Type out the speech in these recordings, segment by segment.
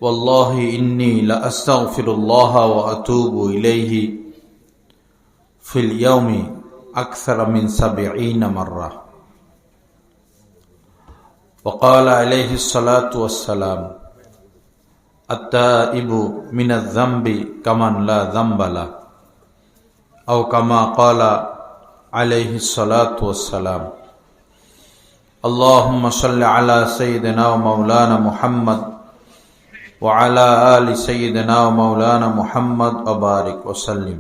والله إني لأستغفر الله وأتوب إليه في اليوم أكثر من 70 مرة. وقال عليه الصلاة والسلام: التائب من الذنب كمن لا ذنب له، أو كما قال عليه الصلاة والسلام. اللهم صل على سيدنا ومولانا محمد وعلى آل سيدنا ومولانا محمد وبارك وسلم.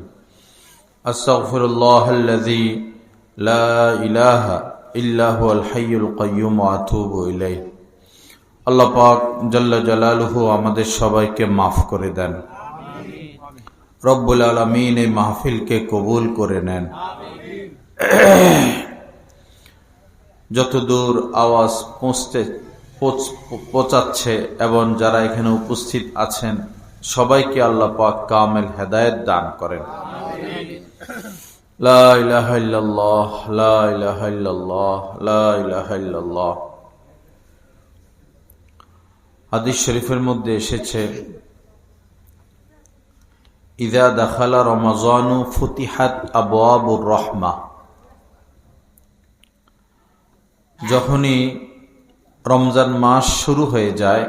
أستغفر الله الذي لا إله إلا هو الحي القيوم وأتوب إليه. আল্লাহ পাক জাল্লা জালালুহু আমাদের সবাইকে মাফ করে দেন। রব্বুল আলামিন এই মাহফিলকে কবুল করে নেন। যতদূর আওয়াজ পৌঁছাচ্ছে এবং যারা এখানে উপস্থিত আছেন সবাইকে আল্লাহ পাক কামেল হেদায়েত দান করেন। লা ইলাহা ইল্লাল্লাহ, লা ইলাহা ইল্লাল্লাহ, লা ইলাহা ইল্লাল্লাহ। হাদিস শরীফের মধ্যে এসেছে, ইযা দাখালা রমাযানু ফুতিহাত আবওয়াবুর রাহমাহ। যখনই রমজান মাস শুরু হয়ে যায়,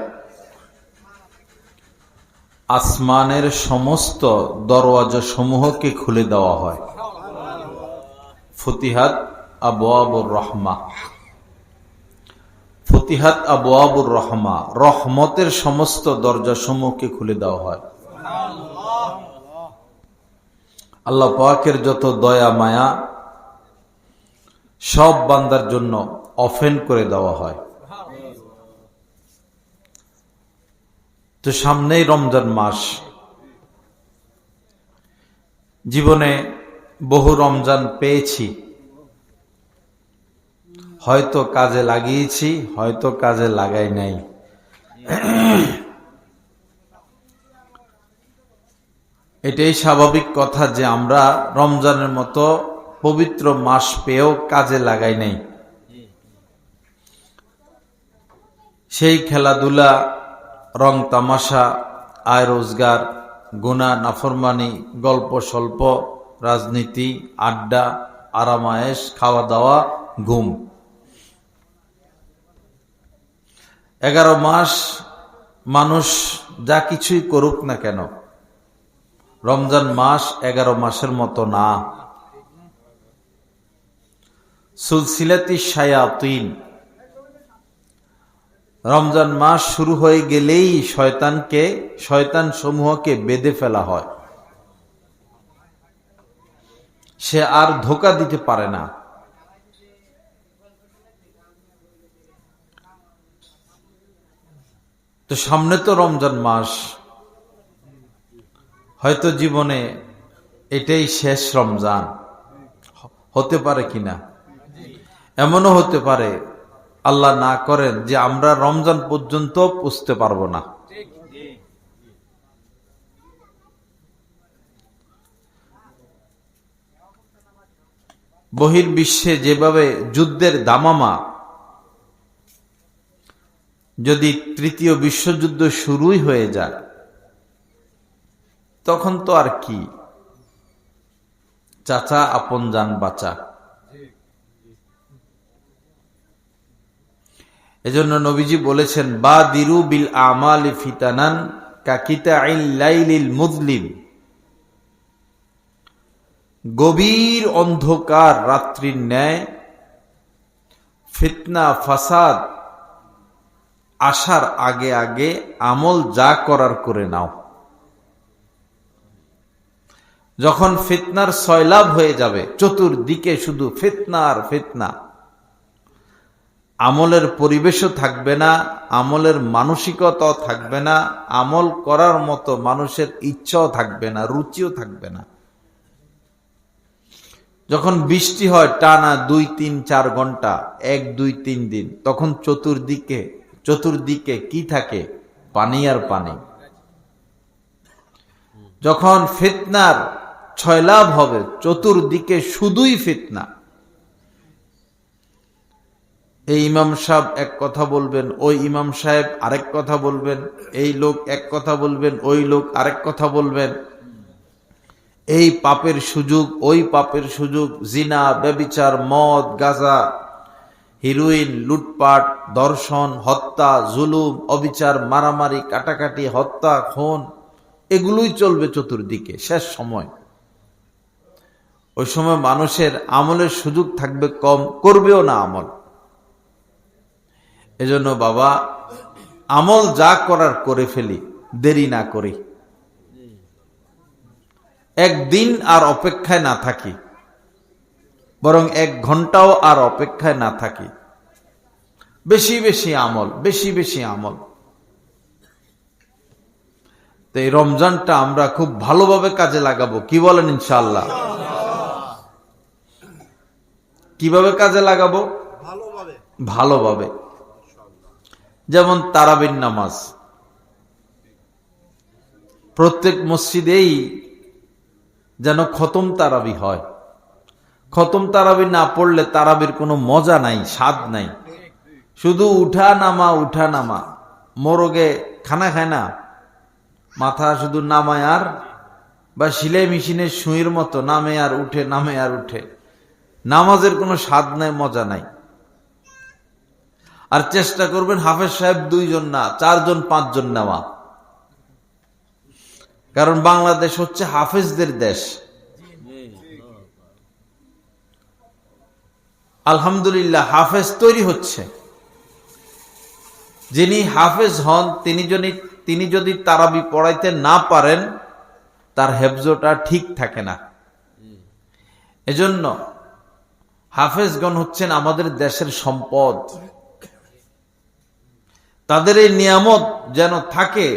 আসমানের সমস্ত দরওয়াজা সমূহকে খুলে দেওয়া হয়। ফুতিহাত আবওয়াবুর রাহমাহ, ফুতিহাত আবওয়াবুর রাহমাহ, রহমতের সমস্ত দরজা সমূহকে খুলে দেওয়া হয়। আল্লাহ পাকের যত দয়া মায়া সব বান্দার জন্য ওপেন করে দেওয়া হয়। তো সামনেই রমজান মাস। জীবনে বহু রমজান পেয়েছি, হয়তো কাজে লাগিয়েছি, হয়তো কাজে লাগাই নাই। এটাই স্বাভাবিক কথা যে আমরা রমজানের মতো পবিত্র মাস পেয়েও কাজে লাগাই নাই। সেই খেলাধুলা, রং তামাশা, আয় রোজগার, গুনাহ নাফরমানি, গল্প স্বল্প, রাজনীতি, আড্ডা, আরামায়েশ, খাওয়া দাওয়া, ঘুম। 11 মাস মানুষ যা কিছুই করুক না কেন, রমজান মাস 11 মাসের মতো না। সুলসিলাতি শায়াতিন, রমজান মাস শুরু হয়ে গেলেই শয়তান সমূহকে বেঁধে ফেলা হয়। সে আর ধোঁকা দিতে পারে না। তো সামনে তো রমজান মাস, হয়তো জীবনে এটাই শেষ রমজান হতে পারে কিনা। এমনও হতে পারে আল্লাহ না করেন যে আমরা রমজান পর্যন্ত পুষতে পারবো না। বহির্বিশ্বে যেভাবে যুদ্ধের দামামা, যদি তৃতীয় বিশ্বযুদ্ধ শুরুই হয়ে যায় তখন তো আর কি, চাচা আপন জান বাঁচা। এজন্য নবীজি বলেছেন, বাদিরু বিল আমালি ফিতানান কাকিতাইল লাইলিল মুযলিম। গভীর অন্ধকার রাত্রির ন্যায় ফিতনা ফাসাদ আসার আগে আগে আমল যা করার করে নাও। যখন ফিতনার সয়লাব হয়ে যাবে, চতুর্দিকে শুধু ফিতনা আর ফিতনা, আমলের পরিবেশও থাকবে না, আমলের মানসিকতাও থাকবে না, আমল করার মতো মানুষের ইচ্ছাও থাকবে না, রুচিও থাকবে না। যখন বৃষ্টি হয় টানা 2-3-4 ঘন্টা, 1-2-3 দিন, তখন চতুর্দিকে কি থাকে? পানি আর পানি। যখন ফিতনার ছয়লাভ হবে, চতুর্দিকে শুধুই ফিতনা। এই ইমাম সাহেব এক কথা বলবেন, ওই ইমাম সাহেব আরেক কথা বলবেন, এই লোক এক কথা বলবেন, ওই লোক আরেক কথা বলবেন, এই পাপের সুযোগ, ওই পাপের সুযোগ, জিনা, ব্যভিচার, মদ, গাঁজা, হিরোইন, লুটপাট, ধর্ষণ, হত্যা, জুলুম, অবিচার, মারামারি, কাটাকাটি, হত্যা, খুন, এগুলোই চলবে চতুর্দিকে। শেষ সময়, ওই সময় মানুষের আমলের সুযোগ থাকবে কম, করবেও না আমল। এজন্য বাবা, আমল যা করার করে ফেলি, দেরি না করি, একদিন আর অপেক্ষায় না থাকি, বরং 1 ঘন্টাও আর অপেক্ষায় না থাকি। বেশি বেশি আমল, বেশি বেশি আমল। তো এই রমজানটা আমরা খুব ভালোভাবে কাজে লাগাবো, কি বলেন ইনশাআল্লাহ? কিভাবে কাজে লাগাবো? ভালোভাবে। যেমন তারাবির নামাজ, প্রত্যেক মসজিদেই যেন খতম তারাবি হয়। খতম তারাবি না পড়লে তারাবির কোনো মজা নাই, স্বাদ নাই। শুধু উঠা নামা, উঠা নামা। মোরগে খানা খায় না, মাথা শুধু নামায় আর, বা সিলাই মেশিনের সুইয়ের মতো নামে আর উঠে, নামে আর উঠে। নামাজের কোনো স্বাদ নাই, মজা নাই। আর চেষ্টা করবেন হাফেজ সাহেব 2 জন না, 4 জন 5 জন নেওয়া। কারণ বাংলাদেশ হচ্ছে হাফেজদের দেশ। আলহামদুলিল্লাহ, হাফেজ তৈরি হচ্ছে। যিনি হাফেজ হন তিনি যদি তারাবি পড়াইতে না পারেন, তার হেফজটা ঠিক থাকে না। এজন্য হাফেজগণ হচ্ছেন আমাদের দেশের সম্পদ। তাদের এই নিয়ামত যেন থাকে,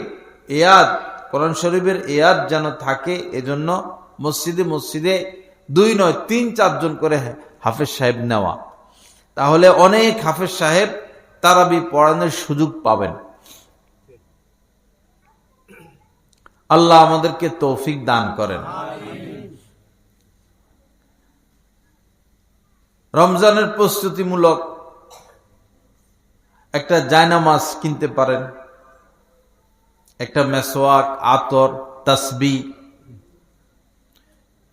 ইয়াদ, কোরআন শরীফের ইয়াদ যেন থাকে। এজন্য মসজিদে মসজিদে 2 নয় 3-4 জন করে হাফেজ সাহেব নেওয়া। তাহলে অনেক হাফেজ সাহেব তারাবি পড়ানোর সুযোগ পাবেন। আল্লাহ আমাদেরকে তৌফিক দান করেন। রমজানের প্রস্তুতিমূলক একটা জায়নামাজ কিনতে পারেন, একটা মেসওয়াক, আতর, তাসবিহ,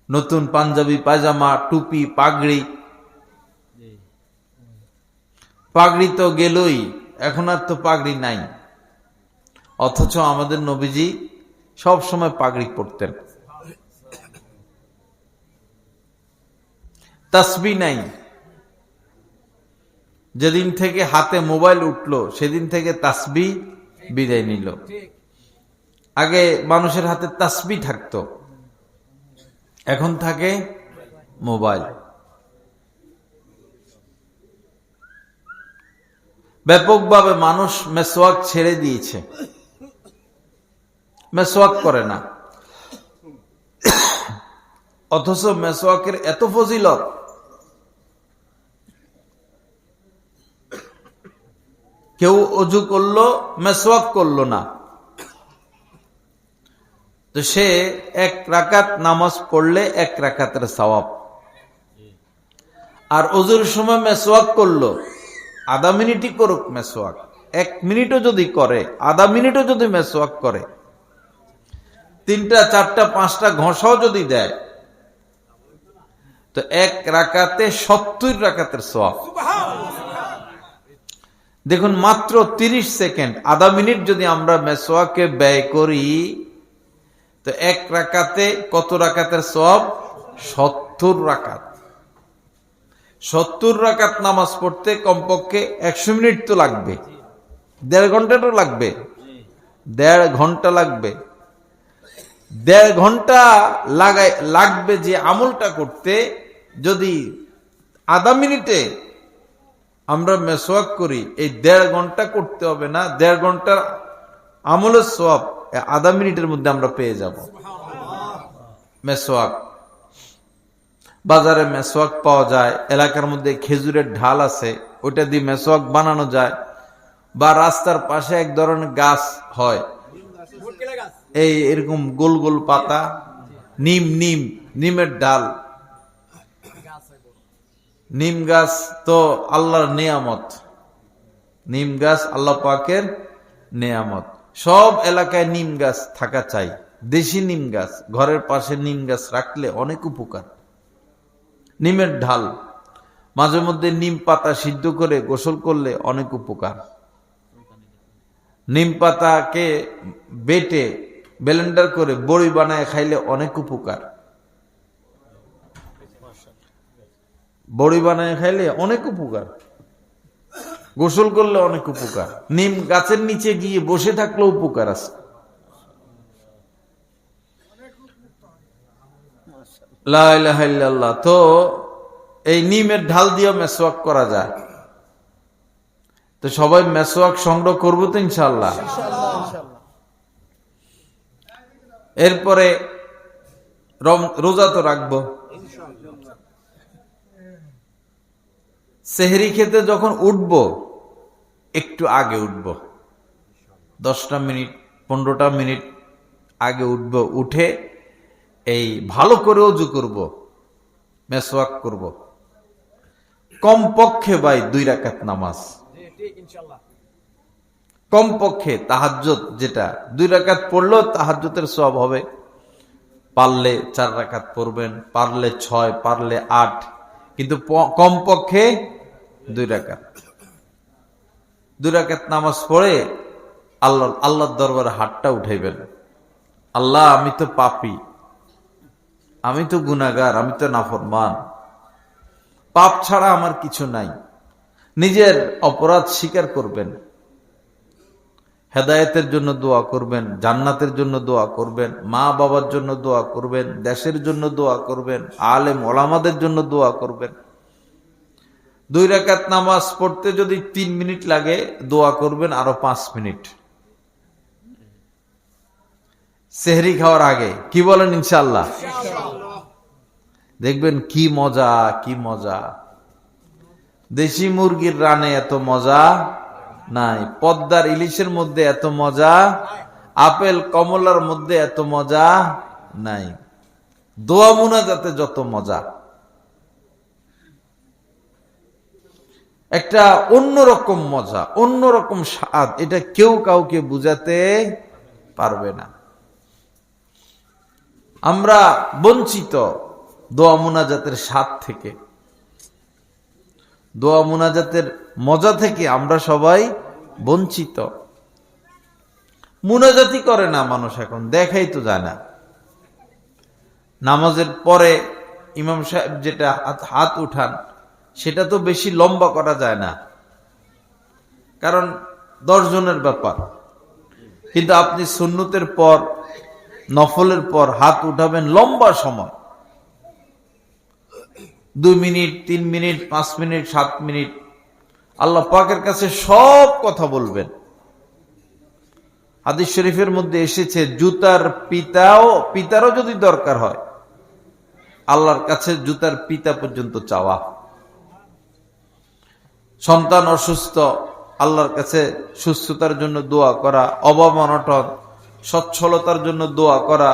নতুন পাঞ্জাবি, পায়জামা, টুপি, পাগড়ি। পাগড়ি তো গেলই, এখন আর তো পাগড়ি নাই। অথচ আমাদের নবীজি সব সময় পাগড়ি পরতেন। তাসবিহ নাই। যেদিন থেকে হাতে মোবাইল উঠলো সেদিন থেকে তাসবিহ বিদায় নিল। আগে মানুষের হাতে তাসবিহ থাকতো, এখন থাকে মোবাইল। ব্যাপকভাবে মানুষ মেসওয়াক ছেড়ে দিয়েছে, মেসওয়াক করে না। অথচ মেসওয়াকের এত ফজিলত, কেউ অজু করলো, মেসওয়াক করলো না, তো সে 1 রাকাত নামাজ পড়লে 1 রাকাতের সওয়াব। আর অজুর সময় মেসওয়াক করলো, আধা মিনিটই করুক মেসওয়াক, 1 মিনিটও যদি করে, আধা মিনিটও যদি মেসওয়াক করে, 3টা 4টা 5টা ঘষাও যদি দেয়, তো 1 রাকাতে 70 রাকাতের সওয়াব। দেখুন, মাত্র 30 সেকেন্ড, আধা মিনিট যদি আমরা মেসওয়াকে ব্যয় করি, তো 1 রাকাতে কত রাকাতের সওয়াব? 70 রাকাত। 70 রাকাত নামাজ পড়তে কমপক্ষে 100 মিনিট তো লাগবে, 1.5 ঘন্টা তো লাগবে, 1.5 ঘন্টা লাগবে। 1.5 ঘন্টা লাগবে যে আমলটা করতে, যদি আধা মিনিটে আমরা মেসওয়াক করি, এই 1.5 ঘন্টা করতে হবে না। 1.5 ঘন্টার আমলের সওয়াব আধা মিনিটের মধ্যে আমরা পেয়ে যাব। মেসওয়াক, বাজারে মেসওয়াক পাওয়া যায়, এলাকার মধ্যে খেজুরের ঢাল আছে, ওইটা দিয়ে মেসওয়াক বানানো যায়। বা রাস্তার পাশে এক ধরনের গাছ হয়, এই এরকম গোল গোল পাতা, নিমের ডাল। নিম গাছ তো আল্লাহর নিয়ামত, নিম গাছ আল্লাহ পাকের নেয়ামত। সব এলাকায় নিম গাছ থাকা চাই, দেশি নিম গাছ। ঘরের পাশে নিম গাছ রাখলে অনেক উপকার। নিমের ঢাল, মাঝে মধ্যে নিম পাতা সিদ্ধ করে গোসল করলে অনেক উপকার। নিম পাতাকে বেটে ব্লেন্ডার করে বড়ি বানায় খাইলে অনেক উপকার। বড়ি বানায় খাইলে অনেক উপকার, গোসল করলে অনেক উপকার। নিম গাছের নিচে গিয়ে বসে থাকলেও উপকার আছে। লা ইলাহা ইল্লাল্লাহ। তো এই নিমের ঢাল দিয়ে মেসওয়াক করা যায়। তো সবাই মেসওয়াক সংগ্রহ করবো তো ইনশাআল্লাহ। এরপরে রোজা তো রাখবো। সেহরি খেতে যখন উঠবো একটু আগে উঠবো, 10টা মিনিট 15টা মিনিট আগে উঠবো। উঠে এই ভালো করে ওযু করব, মেসওয়াক করব। কমপক্ষে ভাই 2 রাকাত নামাজ, কমপক্ষে তাহাজ্জুদ, যেটা 2 রাকাত পড়লেও তাহাজ্জুদের সওয়াব হবে। পারলে 4 রাকাত পড়বেন, পারলে 6, পারলে 8, কিন্তু কমপক্ষে 2 রাকাত। 2 রাকাত নামাজ পড়ে আল্লাহর দরবারে হাতটা উঠাইবেন। আল্লাহ, আমি তো পাপী, আমি তো গুনাহগার, আমি তো নাফরমান, পাপ ছাড়া আমার কিছু নাই। নিজের অপরাধ স্বীকার করবেন, হেদায়েতের জন্য দোয়া করবেন, জান্নাতের জন্য দোয়া করবেন, মা বাবার জন্য দোয়া করবেন, দেশের জন্য দোয়া করবেন, আলেম ওলামাদের জন্য দোয়া করবেন। 2 রাকাত নামাজ পড়তে যদি 3 মিনিট লাগে, দোয়া করবেন আরো 5 মিনিট। সেহরি খাওয়ার আগে কি বলেন? ইনশাআল্লাহ। দেখবেন কি মজা, কি মজা। দেশি মুরগির রানে এত মজা নাই, পদ্মার ইলিশের মধ্যে এত মজা, আপেল কমলার মধ্যে এত মজা নাই, দোয়া মুনাজাতে যত মজা। একটা অন্যরকম মজা, অন্যরকম স্বাদ, এটা কেউ কাউকে বুঝাতে পারবে না। আমরা বঞ্চিত দোয়া মুনাজাতের স্বাদ থেকে, দোয়া মুনাজাতের মজা থেকে আমরা সবাই বঞ্চিত। মুনাজাতি করে না মানুষ, এখন দেখাই তো যায় না। নামাজের পরে ইমাম সাহেব যেটা হাত উঠান, সেটা তো বেশি লম্বা করা যায় না, কারণ 10 জনের ব্যাপার। কিন্তু আপনি সুন্নতের পর, নফলের পর হাত উঠাবেন লম্বা সময়, 2 মিনিট, 3 মিনিট, 5 মিনিট, 7 মিনিট। আল্লাহ পাকের কাছে সব কথা বলবেন। হাদিস শরীফের মধ্যে এসেছে, জুতার পিতারও যদি দরকার হয়, আল্লাহর কাছে জুতার পিতা পর্যন্ত চাওয়া। সন্তান অসুস্থ, আল্লাহর কাছে সুস্থতার জন্য দোয়া করা। অভাব অনটন, সচ্ছলতার জন্য দোয়া করা।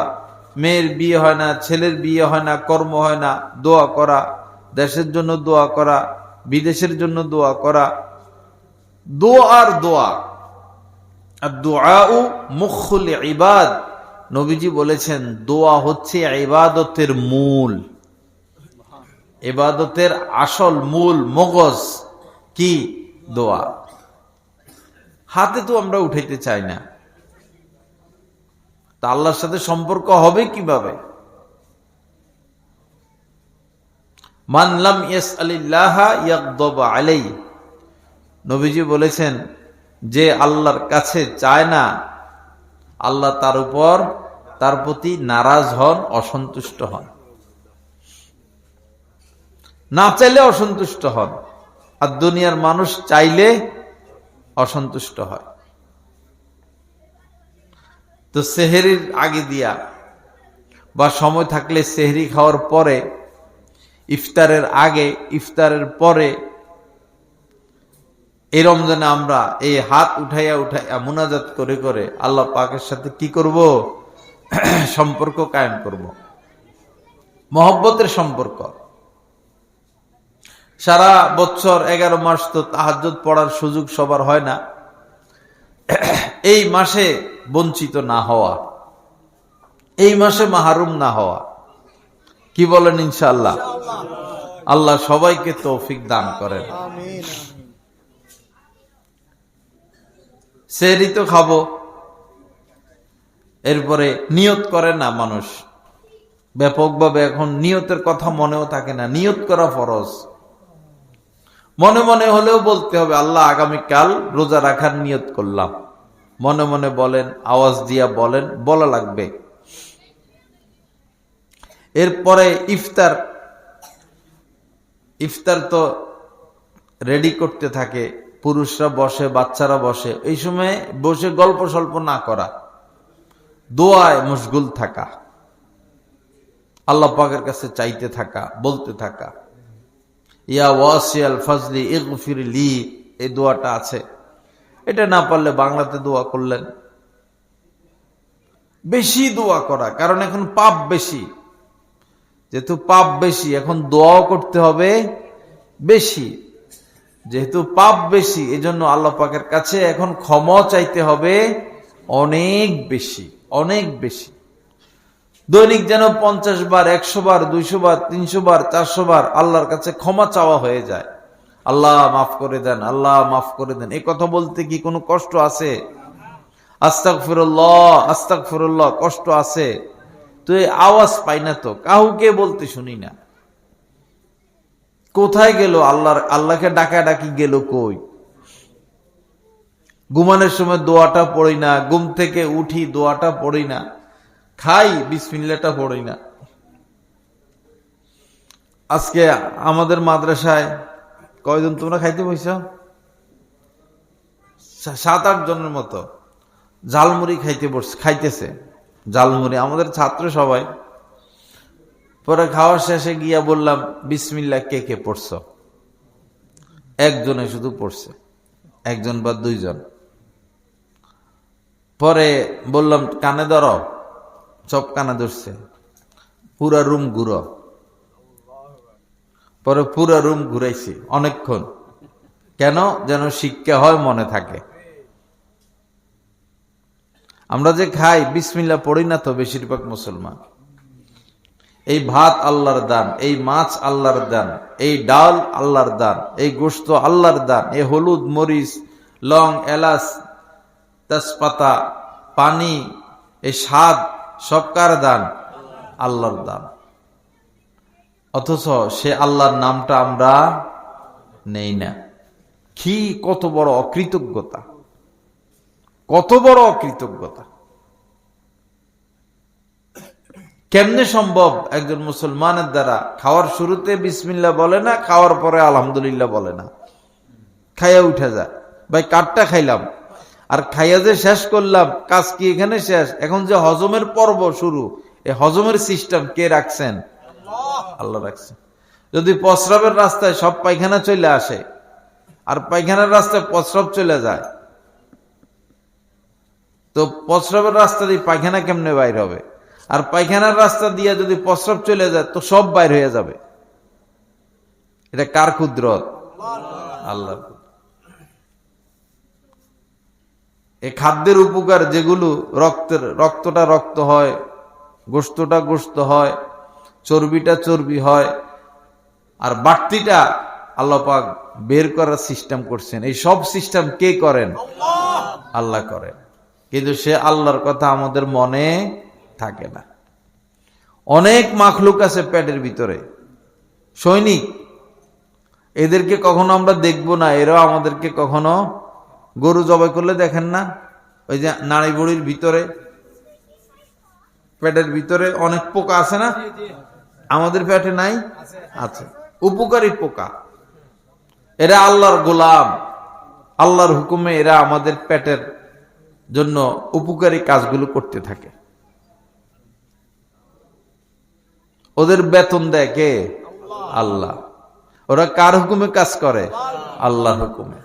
মেয়ের বিয়ে হয় না, ছেলের বিয়ে হয় না, কর্ম হয় না, দোয়া করা। দেশের জন্য দোয়া করা, বিদেশের জন্য দোয়া করা। দোয়া আর দোয়া, আর দুআউ মুখুল ইবাদ। নবীজি বলেছেন, দোয়া হচ্ছে ইবাদতের মূল, ইবাদতের আসল মূল মগজ কি? দোয়া। হাতে তো আমরা উঠাইতে চাই না, তা আল্লাহর সাথে সম্পর্ক হবে কিভাবে? মান লাম ইয়াসআলিল্লাহা ইয়াগদাব আলাইহি। নবীজি বলেছেন, যে আল্লাহর কাছে চায় না, আল্লাহ তার প্রতি নারাজ হন, অসন্তুষ্ট হন। না চাইলে অসন্তুষ্ট হন, আর দুনিয়ার মানুষ চাইলে অসন্তুষ্ট হয়। তো সেহরির আগে দিয়া বা সময় থাকলে সেহরি খাওয়ার পরে, ইফতারের আগে, ইফতারের পরে, এই রমজানে আমরা এই হাত উঠাইয়া মুনাজাত করে করে আল্লাহ পাকের সাথে কি করব? সম্পর্ক কায়েম করব, মহব্বতের সম্পর্ক। সারা বছর 11 মাস তো তাহাজ্জুদ পড়ার সুযোগ সবার হয় না। এই মাসে বঞ্চিত না হওয়া, এই মাসে মাহরুম না হওয়া, কি বলেন ইনশাআল্লাহ? আল্লাহ সবাইকে তৌফিক দান করেন। সেহরি তো খাবো, এরপরে নিয়ত করে না মানুষ ব্যাপকভাবে। এখন নিয়তের কথা মনেও থাকে না, নিয়ত করা ফরজ। মনে মনে হলেও বলতে হবে, আল্লাহ আগামীকাল রোজা রাখার নিয়ত করলাম। মনে মনে বলেন, আওয়াজ দিয়া বলেন, বলা লাগবে। এরপরে ইফতার তো রেডি করতে থাকে, পুরুষরা বসে, বাচ্চারা বসে। এই সময় বসে গল্প সল্প না করা, দোয়ায় মশগুল থাকা, আল্লাহ পাকের কাছে চাইতে থাকা, বলতে থাকা, ইয়া ওয়াসিয়াল ফাজলি ইগফির লি, এই দোয়াটা আছে। এটা না পারলে বাংলাতে দোয়া করলেন। বেশি দোয়া করা, কারণ এখন পাপ বেশি। যেহেতু পাপ বেশি, এখন দোয়াও করতে হবে বেশি। যেহেতু পাপ বেশি, এজন্য আল্লাহ পাকের কাছে এখন ক্ষমা চাইতে হবে অনেক বেশি, অনেক বেশি। দৈনিক যেন 50 বার, 100 বার, 200 বার, 300 বার, 400 বার আল্লাহর কাছে ক্ষমা চাওয়া হয়ে যায়। আল্লাহ মাফ করে দেন, আল্লাহ মাফ করে দেন। এই কথা বলতে কি কোনো কষ্ট আছে? আস্তাগফিরুল্লাহ, আস্তাগফিরুল্লাহ, কষ্ট আছে তো? এই আওয়াজ পাই না তো, কাউকে বলতে শুনি না। কোথায় গেল আল্লাহকে ডাকা ডাকি গেল কই? ঘুমানোর সময় দোয়াটা পড়ি না, ঘুম থেকে উঠি দোয়াটা পড়ি না, খাই বিসমিল্লাহটা পড়ি না। আজকে আমাদের মাদ্রাসায় কয়জন তোমরা খাইতে বইছ? 7-8 জনের মতো ঝালমুড়ি খাইতেছে। ঝালমুড়ি আমাদের ছাত্র সবাই। পরে খাওয়ার শেষে গিয়া বললাম, বিসমিল্লাহ কে কে পড়ছ? একজনে শুধু পড়ছে, একজন বা 2 জন। পরে বললাম, কানে ধরো, সব কানে ধরছে, পুরা রুম ঘুরো। পরে পুরা রুম ঘুরাইছি অনেকক্ষণ। কেন? যেন শিক্ষা হয়, মনে থাকে। আমরা যে খাই বিসমিল্লাহ পড়ি না তো বেশিরভাগ মুসলমান। এই ভাত আল্লাহর দান, এই মাছ আল্লাহর দান, এই ডাল আল্লাহর দান, এই গোশত আল্লাহর দান, এই হলুদ, মরিচ, লং, এলাচ, তেজপাতা, পানি, এই স্বাদ সব কার দান? আল্লাহর দান। অথচ সে আল্লাহর নামটা আমরা নেই না। কি কত বড় অকৃতজ্ঞতা, কত বড় অকৃতজ্ঞতা! কেমনে সম্ভব একজন মুসলমানের দ্বারা খাওয়ার শুরুতে বিসমিল্লাহ বলে না, খাওয়ার পরে আলহামদুলিল্লাহ বলে না, খাইয়া উঠে যায়। ভাই কাঠটা খাইলাম আর খাইয়া যে শেষ করলাম, কাজ কি এখানে শেষ? এখন যে হজমের পর্ব শুরু, এই হজমের সিস্টেম কে রাখছেন? আল্লাহ রাখছেন। যদি প্রস্রাবের রাস্তায় সব পায়খানা চলে আসে আর পায়খানার রাস্তায় প্রস্রাব চলে যায়, তো প্রস্রাবের রাস্তা দিয়ে পায়খানা কেমনে বাইর হবে? আর পায়খানার রাস্তা দিয়ে যদি প্রস্রাব চলে যায় তো সব বাইর হয়ে যাবে। এটা কার কুদরত? আল্লাহর। এই খাদ্যের উপকার যেগুলো, রক্তটা রক্ত হয়, গোশতটা গোশত হয়, চর্বিটা চর্বি হয়, আর বাড়তিটা আল্লাহ পাক বের করার সিস্টেম করছেন। এই সব সিস্টেম কে করেন? আল্লাহ করেন। কিন্তু সে আল্লাহর কথা আমাদের মনে থাকে না। অনেক মাখলুক আছে পেটের ভিতরে, সৈনিক, এদেরকে কখনো আমরা দেখবো না, এরাও আমাদেরকে কখনো, গরু জবাই করলে দেখেন না, ওই যে নাড়ি বুড়ির ভিতরে, পেটের ভিতরে অনেক পোকা আছে না? আমাদের পেটে নাই? আছে। উপকারী পোকা। এরা আল্লাহর গোলাম, আল্লাহর হুকুমে এরা আমাদের পেটের জন্য উপকারী কাজগুলো করতে থাকে। ওদের বেতন দেয় কে? আল্লাহ। ওরা কার হুকুমে কাজ করে? আল্লাহর হুকুমে।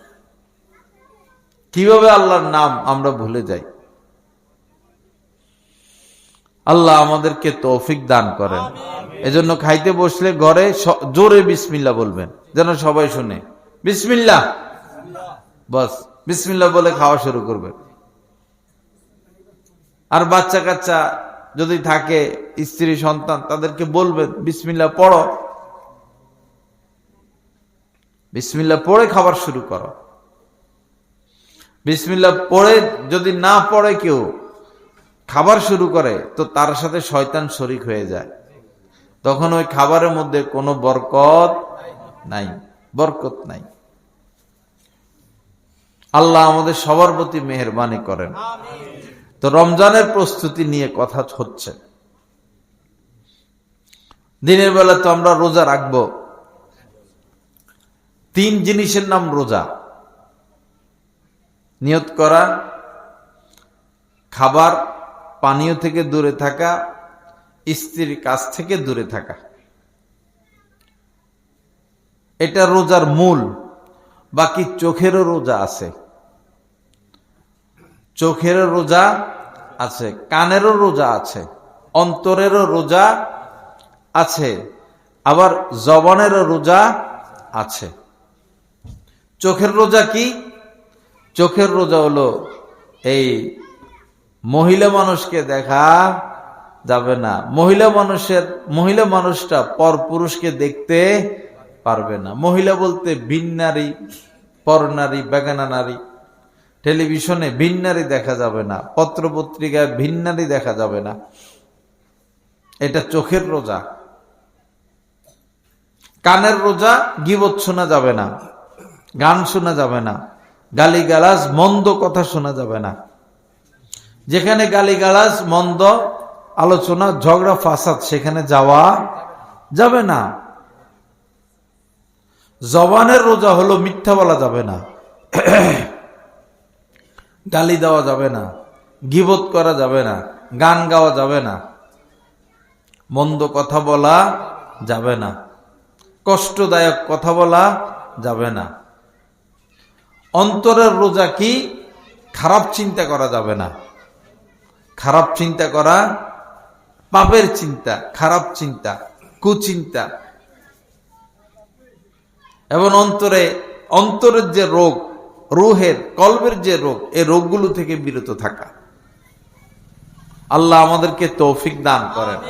কিভাবে আল্লাহর নাম আমরা ভুলে যাই? আল্লাহ আমাদেরকে তৌফিক দান করেন। এজন্য খাইতে বসলে ঘরে জোরে বিসমিল্লাহ বলবেন, যেন সবাই শুনে। বিসমিল্লাহ, বাস বিসমিল্লাহ বলে খাওয়া শুরু করবেন। আর বাচ্চা কাচ্চা যদি থাকে, স্ত্রী সন্তান, তাদেরকে বলবেন বিসমিল্লাহ পড়ো, বিসমিল্লাহ পড়ে খাবার শুরু করো। বিসমিল্লাহ পড়ে যদি না পড়ে কেউ খাবার শুরু করে, তো তার সাথে শয়তান শরীক হয়ে যায়, তখন ওই খাবারের মধ্যে কোনো বরকত নাই, বরকত নাই। আল্লাহ আমাদের সবার প্রতি মেহেরবানি করেন। তো রমজানের প্রস্তুতি নিয়ে কথা হচ্ছে। দিনের বেলা তো আমরা রোজা রাখবো। 3 জিনিসের নাম রোজা: নিয়ত করা, খাবার পানীয় থেকে দূরে থাকা, স্ত্রীর কাছ থেকে দূরে থাকা। এটা রোজার মূল। বাকি চোখেরও রোজা আছে, চোখেরও রোজা আছে, কানেরও রোজা আছে, অন্তরেরও রোজা আছে, আবার জবানেরও রোজা আছে। চোখের রোজা কি? চোখের রোজা হলো এই মহিলা মানুষকে দেখা যাবে না, মহিলা মানুষটা পর পুরুষকে দেখতে পারবে না। মহিলা বলতে ভিন নারী, পর নারী, বেগানা নারী। টেলিভিশনে ভিন নারী দেখা যাবে না, পত্র পত্রিকায় ভিন নারী দেখা যাবে না। এটা চোখের রোজা। কানের রোজা: গীবত শোনা যাবে না, গান শোনা যাবে না, গালিগালাজ মন্দ কথা শোনা যাবে না। যেখানে গালিগালাজ, মন্দ আলোচনা, ঝগড়া ফাসাদ, সেখানে যাওয়া যাবে না। জবানের রোজা হলো মিথ্যা বলা যাবে না, গালি দেওয়া যাবে না, গীবত করা যাবে না, গান গাওয়া যাবে না, মন্দ কথা বলা যাবে না, কষ্টদায়ক কথা বলা যাবে না। অন্তরের রোজা কি? খারাপ চিন্তা করা যাবে না। খারাপ চিন্তা করা, পাপের চিন্তা, খারাপ চিন্তা, কুচিন্তা। এবং অন্তরের যে রোগ, রুহের কলবের যে রোগ, এই রোগগুলো থেকে বিরত থাকা। আল্লাহ আমাদেরকে তৌফিক দান করেন।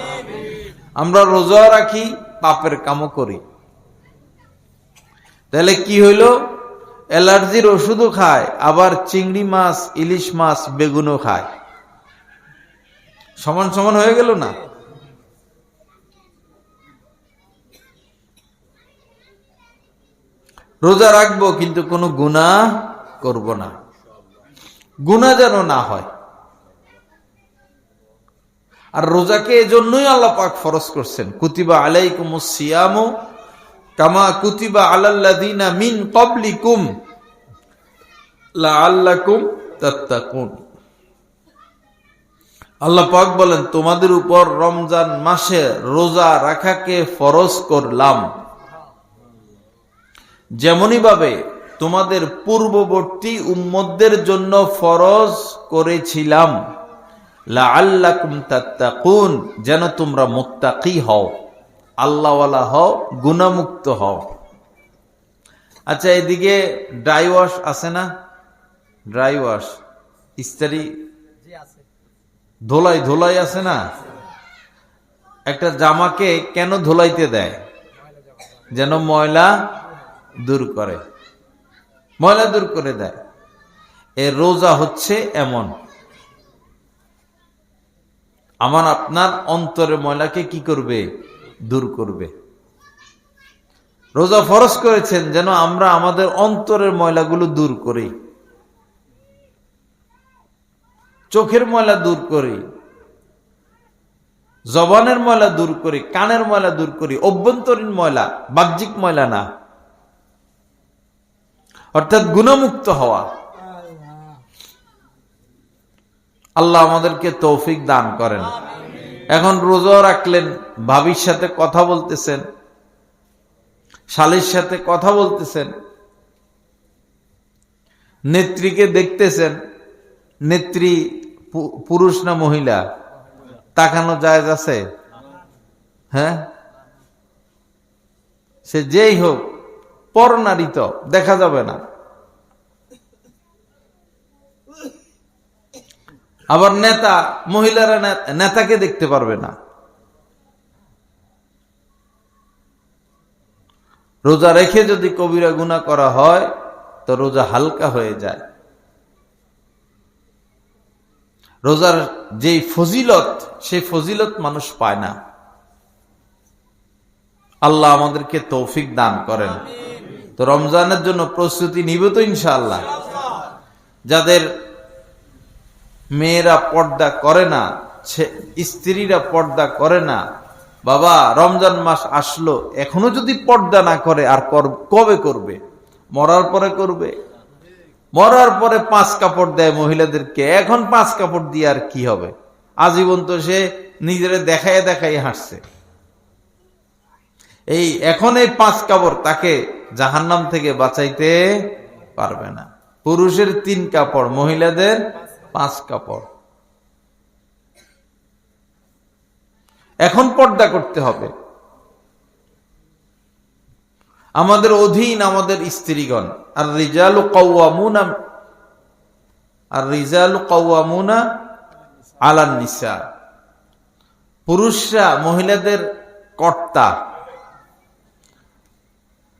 আমরা রোজা রাখি, পাপের কামও করি, তাহলে কি হইল? অ্যালার্জির ওষুধও খায়, আবার চিংড়ি মাছ, ইলিশ মাছ, বেগুনও খায়। সমান সমান হয়ে গেল না? রোজা রাখবো কিন্তু কোনো গুনাহ করব না, গুনাহ যেন না হয়। আর রোজাকে এজন্যই আল্লাহ পাক ফরজ করছেন, কুতিবা আলাইকুমুস সিয়ামু কামা কুতিবা আলাল্লাযিনা মিন ক্বাবলিকুম লাআল্লাকুম তাত্তাকুন। আল্লাহ পাক বলেন, তোমাদের উপর রমজান মাসে রোজা রাখাকে ফরজ করলাম, যেমনই ভাবে তোমাদের পূর্ববর্তী উম্মতদের জন্য ফরজ করেছিলাম, লাআল্লাকুম তাত্তাকুন, যেন তোমরা মুত্তাকি হও, আল্লাহওয়ালা হও, গুনাহমুক্ত হও। আচ্ছা, এদিকে ড্রাই ওয়াশ আছে না? ড্রাই ওয়াশ, ইস্ত্রি ধোলাই আছে না? একটা জামাকে কেন ধোলাইতে দেয়? যেন ময়লা দূর করে, ময়লা দূর করে দেয়। এ রোজা হচ্ছে এমন, আমার আপনার অন্তরের ময়লাকে কি করবে? দূর করবে। রোজা ফরজ করেছেন যেন আমরা আমাদের অন্তরের ময়লাগুলো দূর করি, চোখের ময়লা দূর করি, জবানের ময়লা দূর করি, কানের ময়লা দূর করি, অভ্যন্তরীণ ময়লা, বাহ্যিক ময়লা না, অর্থাৎ গুণমুক্ত হওয়া। আল্লাহ আমাদেরকে তৌফিক দান করেন। এখন রোজা রাখলেন, ভাবির সাথে কথা বলতেছেন, শালীর সাথে কথা বলতেছেন, নেত্রীকে দেখতেছেন, নেত্রী পুরুষ না মহিলা তাকানো জায়েজ আছে? হ্যাঁ, সে যেই হোক, পর নারী তো দেখা যাবে না। আবার নেতা, মহিলারা নেতাকে দেখতে পারবে না। রোজা রেখে যদি কবিরা গুনাহ করা হয় তো রোজা হালকা হয়ে যায়। রোজার যেই ফজিলত, সেই ফজিলত মানুষ পায় না। আল্লাহ আমাদেরকে তৌফিক দান করেন। তো রমজানের জন্য প্রস্তুতি নিব তো ইনশাআল্লাহ। যাদের মেয়েরা পর্দা করে না, স্ত্রীরা পর্দা করে না, বাবা রমজান মাস আসলো, এখনো যদি পর্দা না করে আর কবে করবে? মরার পরে করবে। মরার পরে 5 কাপড় দেয় মহিলাদেরকে, এখন 5 কাপড় দিয়ে আর কি হবে? আজীবন তো সে নিজের দেখায় দেখাই হাসছে। এখন এই 5 কাপড় তাকে জাহান্নাম থেকে বাঁচাইতে পারবে না। পুরুষের 3 কাপড়, মহিলাদের 5 কাপড়। এখন পর্দা করতে হবে। আমাদের অধীন আমাদের স্ত্রীগণ। আর রিজালু কাওয়ামুনা আলান নিসা। পুরুষরা মহিলাদের কর্তা,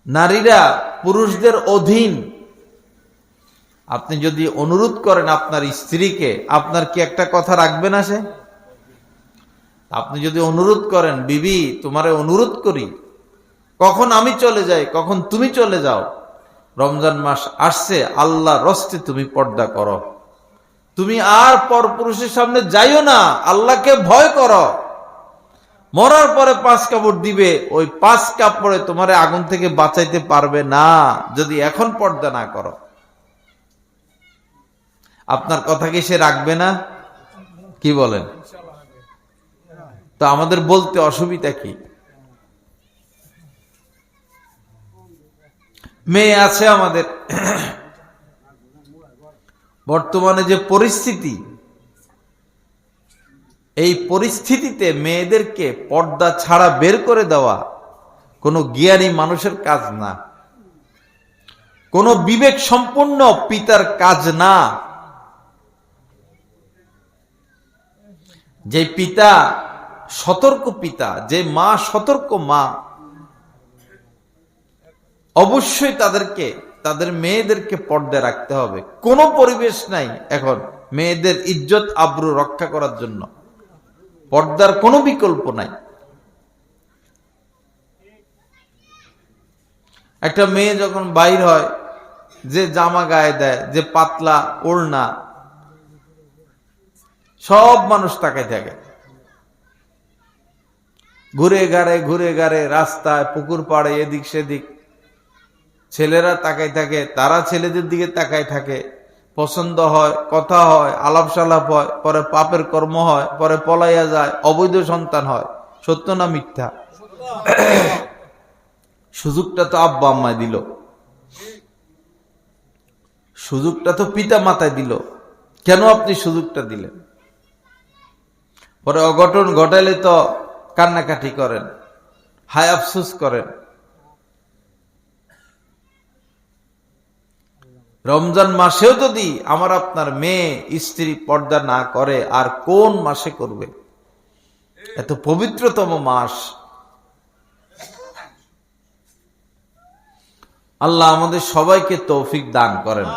নারীরা পুরুষদের অধীন। আপনি যদি অনুরোধ করেন আপনার স্ত্রীকে, আপনার কি একটা কথা রাখবে না সে? আপনি যদি অনুরোধ করেন, বিবি তোমারে অনুরোধ করি, কখন আমি চলে যাই, কখন তুমি চলে যাও, রমজান মাস আসছে, আল্লাহ রস্তে তুমি পর্দা করো, তুমি আর পরপুরুষের সামনে যাইও না, আল্লাহকে ভয় করো। মরার পরে 5 কাপড় দিবে, ওই 5 কাপড়ে তোমারে আগুন থেকে বাঁচাইতে পারবে না যদি এখন পর্দা না করো। আপনার কথা কি সে রাখবে না? কি বলেন? তো আমাদের বলতে অসুবিধা কি? মেয়ে আছে আমাদের। বর্তমানে যে পরিস্থিতি, এই পরিস্থিতিতে মেয়েদেরকে পর্দা ছাড়া বের করে দেওয়া কোনো জ্ঞানী মানুষের কাজ না, কোনো বিবেক সম্পন্ন পিতার কাজ না। যে পিতা সতর্ক পিতা, যে মা সতর্ক মা, অবশ্যই তাদের মেয়েদেরকে পর্দা রাখতে হবে। কোনো পরিবেশ নাই এখন মেয়েদের ইজ্জত আবরু রক্ষা করার জন্য। পর্দার কোনো বিকল্প নাই। একটা মেয়ে যখন বাইর হয়, যে জামা গায়ে দেয়, যে পাতলা ওড়না, সব মানুষ তাকায় থাকে। ঘুরে ঘাড়ে রাস্তায়, পুকুর পাড়ে, এদিক সেদিক ছেলেরা তাকায় থাকে, তারা ছেলেদের দিকে তাকায় থাকে। পছন্দ হয়, কথা হয়, আলাপ সালাপ হয়, পরে পাপের কর্ম হয়, পরে পলাইয়া যায়, অবৈধ সন্তান হয়। সত্য না মিথ্যা? সুযোগটা তো আব্বা আম্মায় দিল, সুযোগটা তো পিতা মাতায় দিল, কেন আপনি সুযোগটা দিলেন? পরে অঘটন ঘটালে তো কান্নাকাটি করেন, হায় আফসোস করেন। রমজান মাসেও যদি আমার আপনার মেয়ে স্ত্রী পর্দা না করে, আর কোন মাসে করবে? এত পবিত্রতম মাস। আল্লাহ আমাদের সবাইকে তৌফিক দান করেন।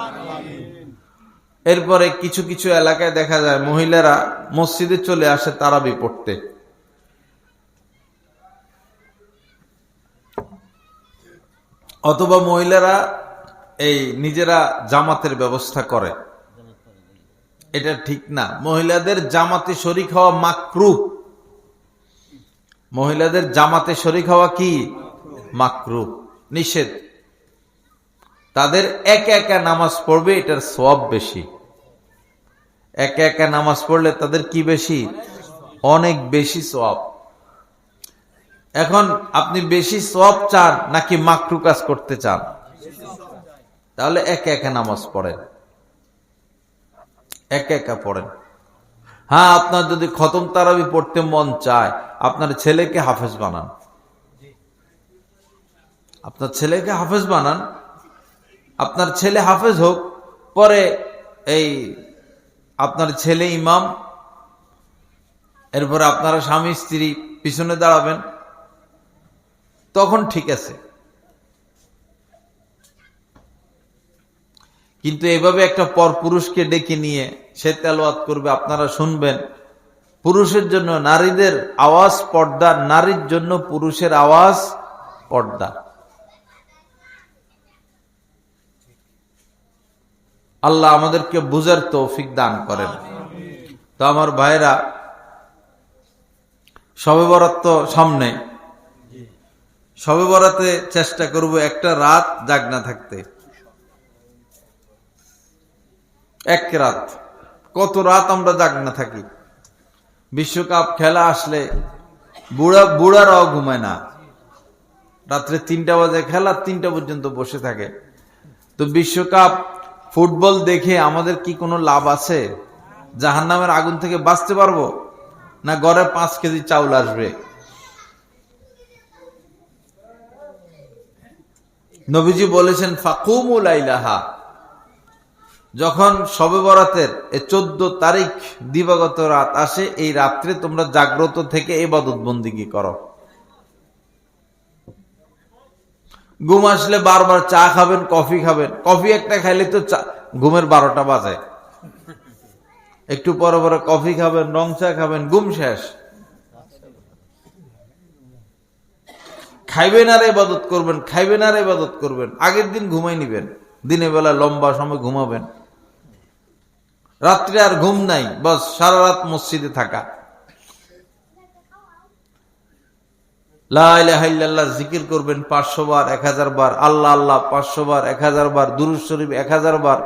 এরপরে কিছু কিছু এলাকায় দেখা যায় মহিলারা মসজিদে চলে আসে তারাবি পড়তে। অথবা মহিলারা নিজেরা জামাতের ব্যবস্থা করে। এটা ঠিক না। মহিলাদের জামাতে শরীক হওয়া মাকরুহ। মহিলাদের জামাতে শরীক হওয়া কি? মাকরুহ, নিষেধ। তাদের একা একা নামাজ পড়বে, এটার সওয়াব বেশি। একা একা নামাজ পড়লে তাদের কি বেশি? অনেক বেশি সওয়াব। এখন আপনি বেশি সওয়াব চান নাকি মাকরুহ কাজ করতে চান? তাহলে একা একা নামাজ পড়েন, একা একা পড়েন। হ্যাঁ, আপনার যদি খতম তারাবি পড়তে মন চায়, আপনার ছেলেকে হাফেজ বানান। আপনার ছেলেকে হাফেজ বানান, আপনার ছেলে হাফেজ হোক, পরে এই আপনার ছেলে ইমাম, এরপরে আপনারা স্বামী স্ত্রী পিছনে দাঁড়াবেন, তখন ঠিক আছে। কিন্তু এভাবে একটা পর পুরুষকে ডেকে নিয়ে সে তেলাওয়াত করবে, আপনারা শুনবেন। পুরুষের জন্য নারীদের আওয়াজ পর্দা, নারীর জন্য পুরুষের আওয়াজ পর্দা। আল্লাহ আমাদেরকে বুঝার তৌফিক দান করেন। তো আমার ভাইরা, শবে বরাত তো সামনে, শবে বরাতে চেষ্টা করব একটা রাত জাগনা থাকতে। এক রাত, কত রাত আমরা জাগনা থাকি। বিশ্বকাপ খেলা আসলে বুড়ারাও ঘুমায় না, রাত্রে 3টা বাজে খেলা, 3টা পর্যন্ত বসে থাকে। তো বিশ্বকাপ ফুটবল দেখে আমাদের কি কোনো লাভ আছে? জাহান্নামের আগুন থেকে বাঁচতে পারবো না ঘরে 5 কেজি চাউল আসবে? নবীজি বলেছেন ফাকুমু লাইলাহা, যখন শবে বরাতের 14 তারিখ দিবাগত রাত আসে, এই রাত্রে তোমরা জাগ্রত থেকে ইবাদত বন্দেগী করো। ঘুম আসলে বারবার চা খাবেন, কফি খাবেন, কফি একটা খাইলে তো ঘুমের 12টা বাজে। একটু পরে পরে কফি খাবেন, রং চা খাবেন, ঘুম শেষ। খাইবেন আর ইবাদত করবেন, খাইবেন আর ইবাদত করবেন। আগের দিন ঘুমাই নিবেন, দিনের বেলা লম্বা সময় ঘুমাবেন, রাত্রে আর ঘুম নাই, বাস সারা রাত মসজিদে থাকা। লা ইলাহা ইল্লাল্লাহ জিকির করবেন 500 বার, 1000 বার, আল্লাহ আল্লাহ 500 বার, 1000 বার, দুরূদ শরীফ 1000 বার।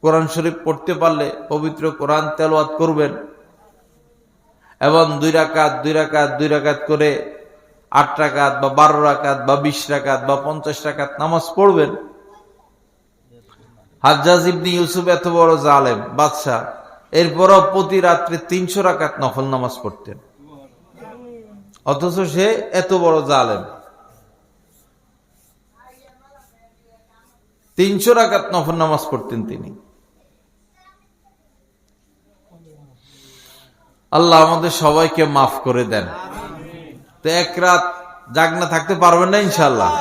কোরআন শরীফ পড়তে পারলে পবিত্র কোরআন তেলাওয়াত করবেন, এবং 2 রাকাত করে 8 রাকাত বা 12 রাকাত বা 20 রাকাত বা 50 রাকাত নামাজ পড়বেন। হাজ্জাজ ইবনে ইউসুফ এত বড় জালেম বাদশা, এরপরও প্রতি রাত্রে 300 রাকাত নফল নামাজ পড়তেন, অথচ সে এত বড় জালেম। 300 রাকাত নফল নামাজ পড়তেন তিনি। আল্লাহ আমাদের সবাইকে মাফ করে দেন। তো এক রাত জাগনা থাকতে পারবেন না ইনশাআল্লাহ?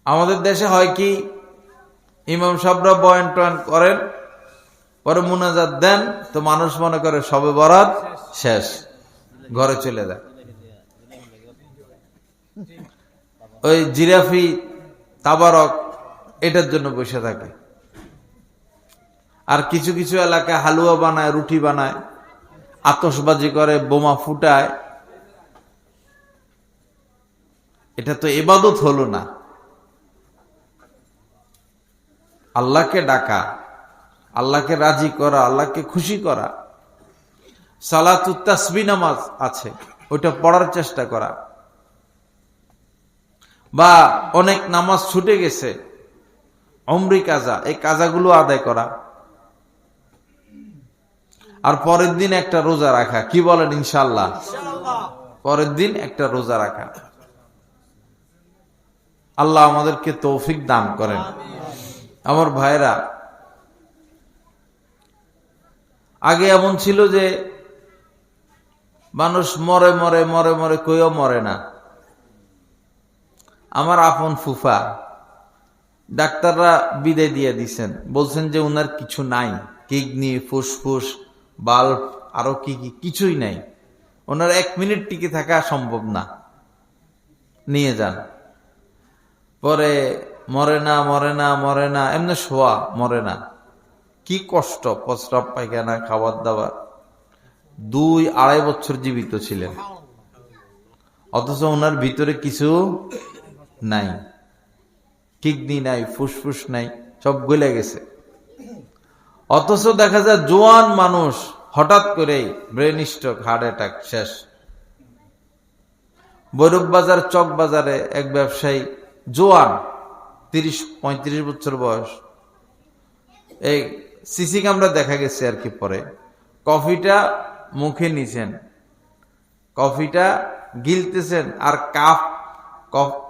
আমাদের দেশে হয় কি, ইমাম সাহেবরা বয়ান টয়ান করেন, পরে মুনাজাত দেন, তো মানুষ মনে করে শবে বরাত শেষ, ঘরে চলে যায়। ওই জিরাফি তাবারক এটার জন্য বসে থাকে। আর কিছু কিছু এলাকায় হালুয়া বানায়, রুটি বানায়, আতশবাজি করে, বোমা ফুটায়। এটা তো ইবাদত হলো না। আল্লাহকে ডাকা, আল্লাহকে রাজি করা, আল্লাহকে খুশি করা। সালাতুত তাসবিহ নামাজ আছে, ওইটা পড়ার চেষ্টা করা। বা অনেক নামাজ ছুটে গেছে, উমরি কাজা, এই কাজাগুলো আদায় করা। আর পরের দিন একটা রোজা রাখা। কি বলেন ইনশাআল্লাহ? পরের দিন একটা রোজা রাখা। আল্লাহ আমাদেরকে তৌফিক দান করেন। আমার ভাইরা, আগে এমন ছিল যে মানুষ মরে মরে মরে মরে কইও মরে না। আমার আপন ফুফা, ডাক্তাররা বিদায় দিয়ে দিছেন, বলছেন যে উনার কিছু নাই, কিডনি, ফুসফুস, বাল্ব, আরো কি কি কিছুই নাই, ওনার 1 মিনিট টিকে থাকা সম্ভব না, নিয়ে যান। পরে মরে না মরে না মরে না, এমনি শোয়া, মরে না। কি কষ্ট, প্রস্রাব পায়খানা, খাবার দাবার। 2-2.5 বছর জীবিত ছিলেন, অথচ ওনার ভিতরে কিছু নাই, কিডনি নাই, ফুসফুস নাই, সব গলে গেছে। অথচ দেখা যায় জোয়ান মানুষ হঠাৎ করে ব্রেন স্ট্রোক, হার্ট অ্যাটাক, শেষ। বৈরব বাজার চক বাজারে এক ব্যবসায়ী, জোয়ান, 30-35 বছর বয়স, এই সিসি ক্যামেরা দেখা গেছে আর কি। পরে কফিটা মুখে নিছেন, কফিটা গিলতেছেন, আর কাপ,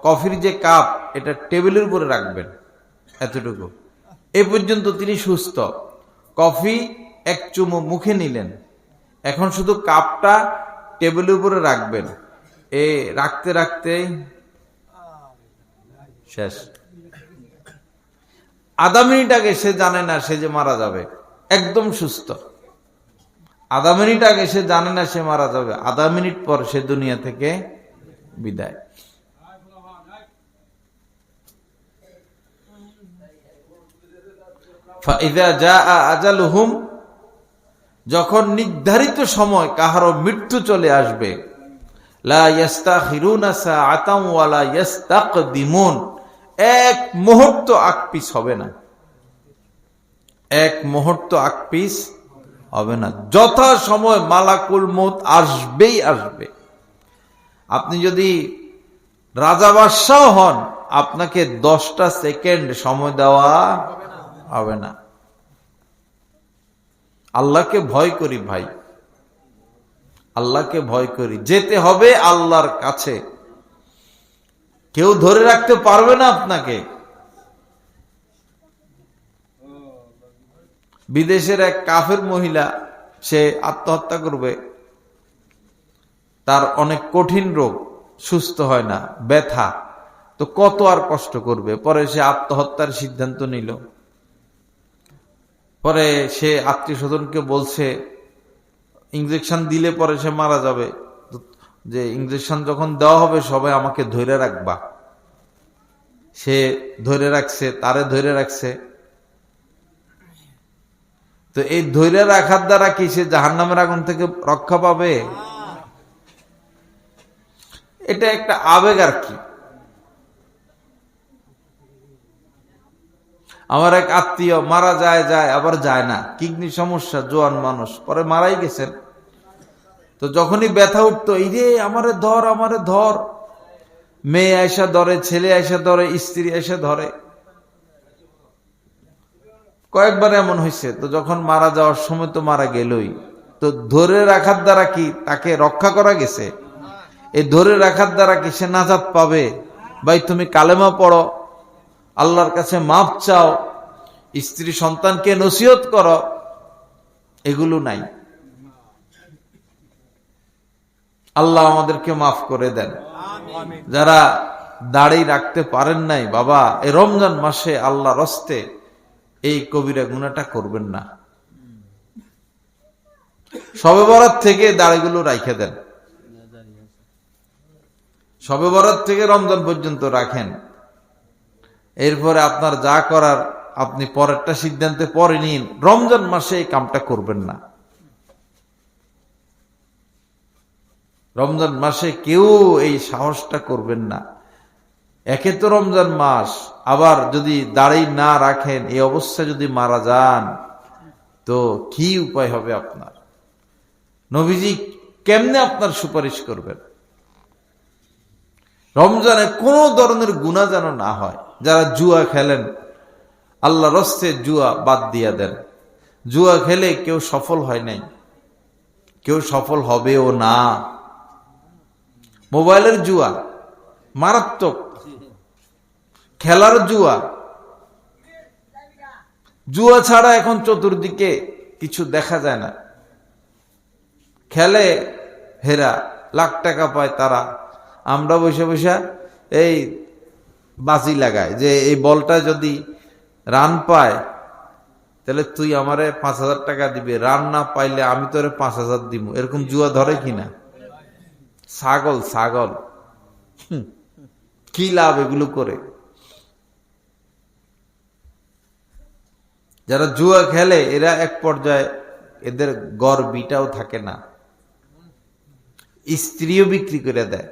কফির যে কাপ, এটা টেবিলের উপরে রাখবেন, এতটুকু। এই পর্যন্ত তিনি সুস্থ। কফি এক চুমো মুখে নিলেন, এখন শুধু কাপটা টেবিলের উপরে রাখবেন। রাখতে রাখতে শেষ। আধা মিনিট আগে সে জানে না সে যে মারা যাবে, একদম সুস্থ। আধা মিনিট আগে সে জানে না সে মারা যাবে, আধা মিনিট পর সে দুনিয়া থেকে বিদায়। ফাইযা জাআ আজালুহুম, যখন নির্ধারিত সময় কাহারও মৃত্যু চলে আসবে, লা ইস্তাখিরুনা সাআতাম ওয়া লা ইস্তাকদিমুন, এক মুহূর্ত আকপিস হবে না, এক মুহূর্ত আকপিস হবে না। যথা সময় মালাকুল মউত আসবেই আসবে। আপনি যদি রাজা বাদশাহ হন, আপনাকে 10টা সেকেন্ড সময় দেওয়া হবে না। আল্লাহকে ভয় করি ভাই, আল্লাহকে ভয় করি। যেতে হবে আল্লাহর কাছে, কেউ ধরে রাখতে পারবে না আপনাকে। বিদেশের এক কাফের মহিলা, সে আত্মহত্যা করবে, তার অনেক কঠিন রোগ, সুস্থ হয় না, ব্যথা, তো কত আর কষ্ট করবে। পরে সে আত্মহত্যার সিদ্ধান্ত নিল। পরে সে আত্মীয় স্বজনকে বলছে ইঞ্জেকশন দিলে পরে সে মারা যাবে, যে ইঞ্জেকশন যখন দেওয়া হবে সবাই আমাকে ধরে রাখবা। সে ধরে রাখছে, তারে ধরে রাখছে। তো এই ধরে রাখার দ্বারা কি সে জাহান্নামের আগুন থেকে রক্ষা পাবে? এটা একটা আবেগ আর কি। আমার এক আত্মীয় মারা যায় আবার যায় না, কিডনি সমস্যা, জোয়ান মানুষ, পরে মারাই গেছেন। তো যখনই ব্যথা উঠতো, এই রে আমারে ধর, আমারে ধর, মেয়ে আয়সা ধরে, ছেলে আয়সা ধরে, স্ত্রী আয়সা ধরে। কয়েকবার এমন হয়েছে। তো যখন মারা যাওয়ার সময় তো মারা গেলই, তো ধরে রাখার দ্বারা কি তাকে রক্ষা করা গেছে? এই ধরে রাখার দ্বারা কি সে নাজাত পাবে? ভাই তুমি কালেমা পড়ো, আল্লাহর কাছে মাফ চাও, স্ত্রী সন্তানকে নসিহত করো, এগুলো নাই। আল্লাহ আমাদেরকে মাফ করে দেন। যারা দাড়ি রাখতে পারেন নাই, বাবা এই রমজান মাসে আল্লাহর হস্তে এই কবিরা গুনাহটা করবেন না। শবে বরাত থেকে দাড়িগুলো রাখে দেন, শবে বরাত থেকে রমজান পর্যন্ত রাখেন। এরপরে আপনার যা করার আপনি পরেরটা সিদ্ধান্তে পরে নিন, রমজান মাসে এই কামটা করবেন না। রমজান মাসে কেউ এই সাহসটা করবেন না। একে তো রমজান মাস, আবার যদি দাড়ি না রাখেন, এই অবস্থায় যদি মারা যান, তো কি উপায় হবে আপনার? নবীজি কেমনে আপনার সুপারিশ করবেন? রমজানে কোন ধরনের গুনাহ যেন না হয়। যারা জুয়া খেলেন, আল্লাহর হস্তে জুয়া বাদ দিয়া দেন। জুয়া খেলে কেউ সফল হয় নাই, কেউ সফল হবেও না। মোবাইলের জুয়া মারাত্মক, খেলার জুয়া, জুয়া ছাড়া এখন চতুর্দিকে কিছু দেখা যায় না। খেলে হেরা, লাখ টাকা পায় তারা। আমরা বসে বসে এই বাজি লাগায় যে এই বলটা যদি রান পায় তাহলে তুই আমারে 5,000 টাকা দিবে, রান না পাইলে আমি তোরে 5,000 দিব। এরকম জুয়া ধরে কিনা? ছাগল ছাগল, কি লাভ এগুলো করে? যারা জুয়া খেলে এরা এক পর্যায়ে এদের গর্বিটাও থাকে না, স্ত্রীও বিক্রি করে দেয়।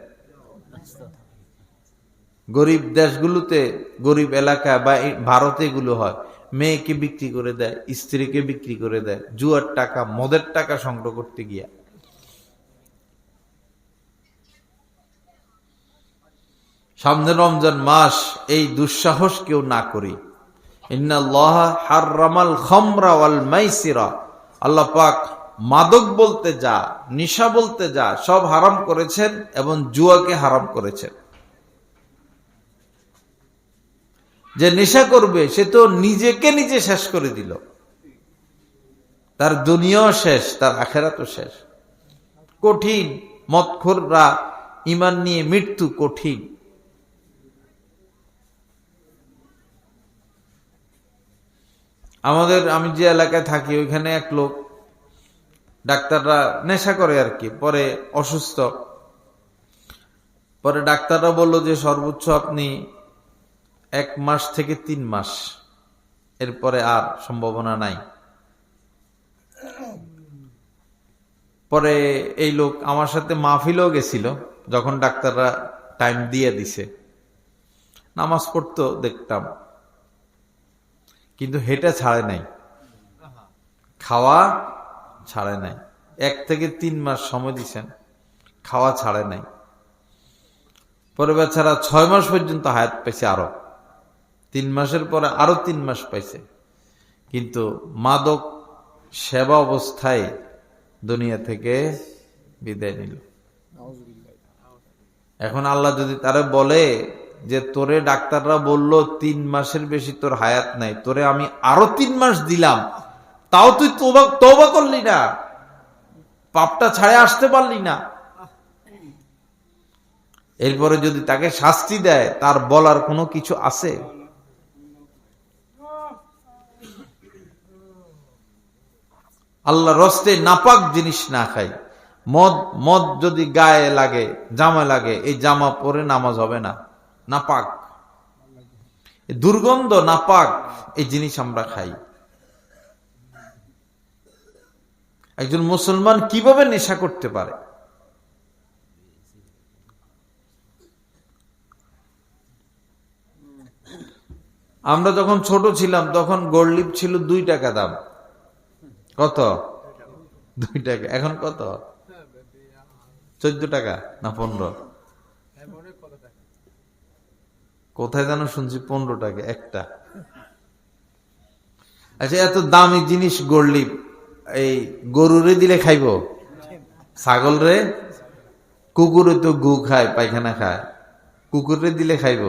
গরিব দেশগুলোতে, গরিব এলাকা বা ভারতে এগুলো হয়, মেয়েকে বিক্রি করে দেয়, স্ত্রীকে বিক্রি করে দেয়, জুয়ার টাকা, মদের টাকা সংগ্রহ করতে গিয়া। সামনে রমজান মাস, এই দুঃসাহস কেউ না করি। ইন্নাল্লাহা হাররামাল খামরা ওয়াল মাইসিরা, আল্লাহ পাক মাদক বলতে যা, নেশা বলতে যা, সব হারাম করেছেন এবং জুয়াকে হারাম করেছেন। যে নেশা করবে সে তো নিজেকে নিজে শেষ করে দিল, তার দুনিয়াও শেষ, তার আখেরাতও শেষ। কঠিন, মদখোররা ঈমান নিয়ে মৃত্যু কঠিন। আমি যে এলাকায় থাকি ওইখানে এক লোক, ডাক্তাররা নেশা করে আর কি, পরে অসুস্থ, পরে ডাক্তাররা বলল যে সর্বোচ্চ আপনি 1 মাস থেকে 3 মাস, এরপরে আর সম্ভাবনা নাই। পরে এই লোক আমার সাথে মাহফিলেও গেছিল, যখন ডাক্তাররা টাইম দিয়ে দিছে, নামাজ পড়তো দেখতাম, কিন্তু হেঁটে ছাড়ে নাই, খাওয়া ছাড়ে নাই। 1 থেকে 3 মাস সময় দিছেন, খাওয়া ছাড়ে নাই। পরে বেচারা 6 মাস পর্যন্ত হায়াত পাইছে, আরো 3 মাসের পরে আরো 3 মাস পাইছে, কিন্তু মাদক সেবা অবস্থায় দুনিয়া থেকে বিদায় নিল। এখন আল্লাহ যদি তারে বলে যে তোরে ডাক্তাররা বলল 3 মাসের বেশি তোর হায়াত নাই, তোরে আমি আরো 3 মাস দিলাম, তাও তুই তওবা করলি না, পাপটা ছাড়ে আসতে পারলি না, এরপরে যদি তাকে শাস্তি দেয়, তার বলার কোনো কিছু আছে? আল্লাহ রস্তে নাপাক জিনিস না খাই। মদ যদি গায়ে লাগে, জামা লাগে, এই জামা পরে নামাজ হবে না, নাপাক, দুর্গন্ধ, নাপাক এই জিনিস আমরা খাই। একজন মুসলমান কিভাবে নেশা করতে পারে? আমরা যখন ছোট ছিলাম তখন গোল্ড ছিল 2 টাকা দাম। কত? 2 টাকা। এখন কত? 14 টাকা না 15? কোথায় যেন শুনছি 15 টাকা একটা। আচ্ছা, এত দামি জিনিস গোল্ড, এই গরুরে দিলে খাইব? ছাগল রে? কুকুরে তো গু খায়, পায়খানা খায়, কুকুরে দিলে খাইব?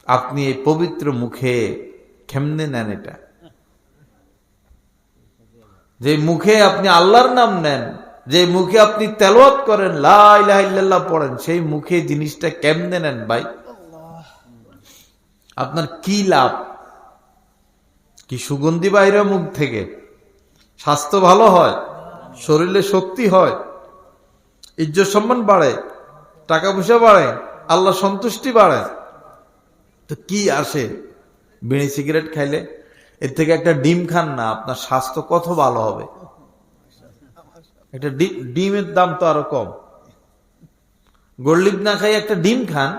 আপনি এই পবিত্র মুখে কেমনে নেন এটা? যে মুখে আপনি আল্লাহর নাম নেন, যে মুখে আপনি তেলাওয়াত করেন, লা ইলাহা ইল্লাল্লাহ পড়েন, সেই মুখে জিনিসটা কেমনে নেন ভাই? আপনার কি লাভ? কি সুগন্ধি বাইরে মুখ থেকে? স্বাস্থ্য ভালো হয়, শরীরে শক্তি হয়, ইজ্জত সম্মান বাড়ে, টাকা পয়সা বাড়ে, আল্লাহ সন্তুষ্টি বাড়ে, তো কি আসে বিড়ি সিগারেট খাইলে? এর থেকে একটা ডিম খান না, আপনার স্বাস্থ্য কত ভালো হবে। একটা ডিমের দাম তো আরো কম। গোল্ড না খাই একটা ডিম খান,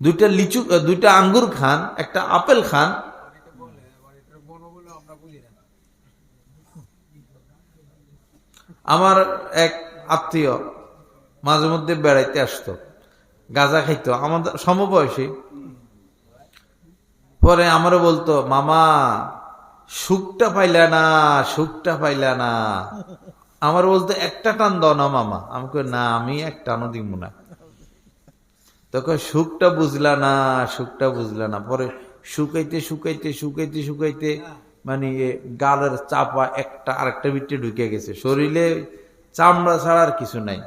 2টা আঙ্গুর খান, একটা আপেল খান। আমার এক আত্মীয় মাঝে মধ্যে বেড়াইতে আসতো, গাঁজা খাইতো, আমাদের সমবয়সী। পরে আমারও বলতো, মামা সুখটা পাইলা না, সুখটা পাইলা না। আমার বলতো, একটা টান দাও না মামা। আমি কই, না, আমি এক টানও দিব না। তখন সুখটা বুঝলা না, সুখটা বুঝলা না। পরে শুকাইতে শুকাইতে শুকাইতে শুকাইতে মানে গালের চাপা একটা আরেকটা ভিতরে ঢুকে গেছে, শরীরে চামড়া ছাড়া আর কিছু নাই।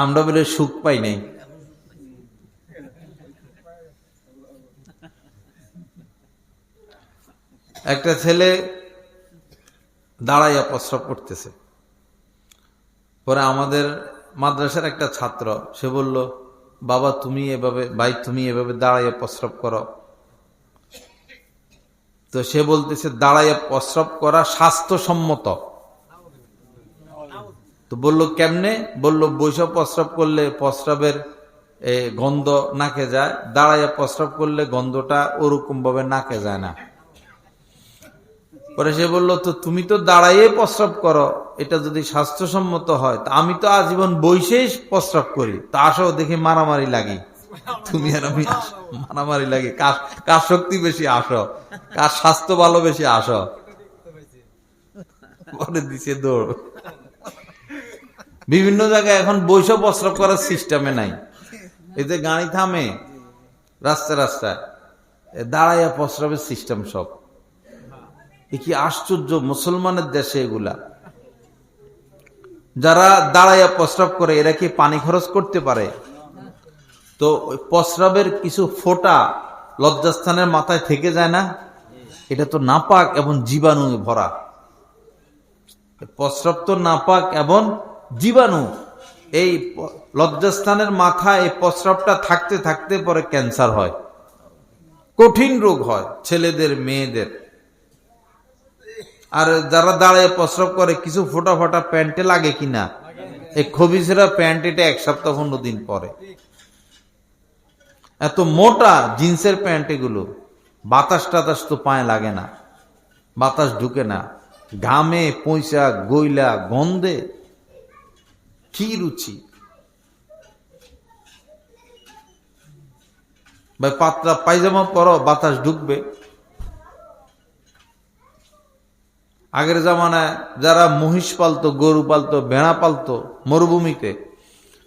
আমরা বলে সুখ পাই নাই। একটা ছেলে দাঁড়াইয়া প্রস্রাব করতেছে, পরে আমাদের মাদ্রাসার একটা ছাত্র, সে বলল, বাবা তুমি এভাবে, ভাই তুমি এভাবে দাঁড়াইয়া প্রস্রাব করো। তো সে বলতেছে দাঁড়াইয়া প্রস্রাব করা স্বাস্থ্যসম্মত। তো বলল কেমনে? বলল বৈশাখ প্রস্রাব করলে প্রস্রাবের গন্ধ নাকে যায়, দাঁড়াইয়া প্রস্রাব করলে গন্ধটা ওরকম ভাবে নাকে যায় না। পরে সে বলল, তো তুমি তো দাঁড়াইয়ে প্রস্রাব করো, এটা যদি স্বাস্থ্যসম্মত হয়, তা আমি তো আজীবন বসেই প্রস্রাব করি, তা আসো দেখি মারামারি লাগি। তুমি আর আমি মারামারি লাগে, কার শক্তি বেশি আসো, কার স্বাস্থ্য ভালো বেশি আসো। পরে দিছে দৌড়। বিভিন্ন জায়গায় এখন বৈশ প্রস্রাব করার সিস্টেমে নাই। এই যে গাড়ি থামে রাস্তায় রাস্তায়, দাঁড়াইয়া প্রস্রাবের সিস্টেম সব। এ কি আশ্চর্য মুসলমানের দেশে এগুলা। যারা দাঁড়াইয়া প্রস্রাব করে এরা কি পানি খরচ করতে পারে? তো ওই প্রস্রাবের কিছু ফোঁটা লজ্জাস্থানের মাথায় থেকে যায় না? এটা তো নাপাক এবং জীবাণু ভরা। প্রস্রাব তো নাপাক এবং জীবাণু। এই লজ্জাস্থানের মাথায় এই প্রস্রাবটা থাকতে থাকতে পরে ক্যান্সার হয়, কঠিন রোগ হয় ছেলেদের মেয়েদের। আর যারা দাঁড়ায় প্রস্রাব করে কিছু ফোটা ফোটা প্যান্টে লাগে কিনা, এই খবিসেরা প্যান্ট এটা 1 সপ্তাহ 15 দিন পরে। এত মোটা জিন্সের প্যান্ট এগুলো, বাতাস টাতাস তো পায়ে লাগে না, বাতাস ঢুকে না, ঘামে পয়সা গইলা গন্ধে কি রুচি। ভাই পাতলা পায়জামা পরো, বাতাস ঢুকবে। আগের জামানায় যারা মহিষ পালতো, গরু পালতো, ভেড়া পালতো মরুভূমিতে,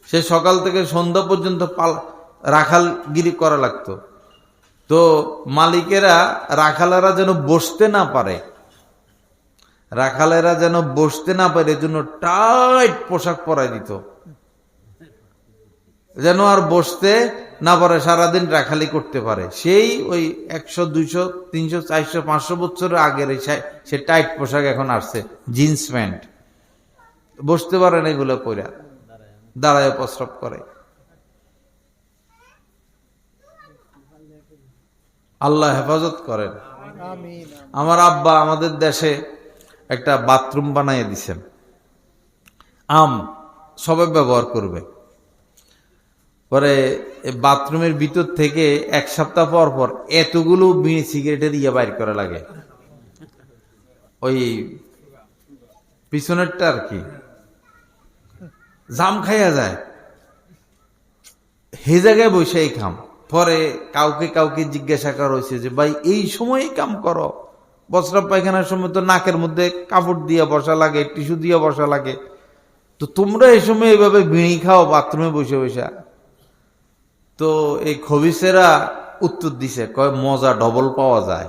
সে সকাল থেকে সন্ধ্যা পর্যন্ত রাখালগিরি করা লাগতো। তো মালিকেরা রাখালেরা যেন বসতে না পারে, রাখালেরা যেন বসতে না পারে এজন্য টাইট পোশাক পরাই দিত, যেন আর বসতে না পারে, সারাদিন রাখালি করতে পারে। সেই ওই 100, 200, 300, 400, 500 বছরের আগের সে টাইট পোশাক এখন আসছে, জিন্স প্যান্ট। বসতে পারে না, এগুলো পরা দাঁড়ায় প্রস্রাব করে। আল্লাহ হেফাজত করেন। আমার আব্বা আমাদের দেশে একটা বাথরুম বানাইয়া দিছেন, সবাই ব্যবহার করবে। পরে বাথরুমের ভিতর থেকে 1 সপ্তাহ পর পর এতগুলো বিড়ি সিগারেটের বাইর করা লাগে, ওই পিছনেরটা আর কি, জাম খাইয়া যায়। হে জায়গায় বসে খাম। পরে কাউকে কাউকে জিজ্ঞাসা করা হয়েছে যে ভাই এই সময় কাম করো, প্রস্রাব পায়খানার সময় তো নাকের মধ্যে কাপড় দিয়ে বসা লাগে, টিস্যু দিয়ে বসা লাগে, তো তোমরা এই সময় এইভাবে বিড়ি খাও বাথরুমে বসে বসে? তো এই খবিসেরা উত্তর দিছে, কয় মজা ডবল পাওয়া যায়।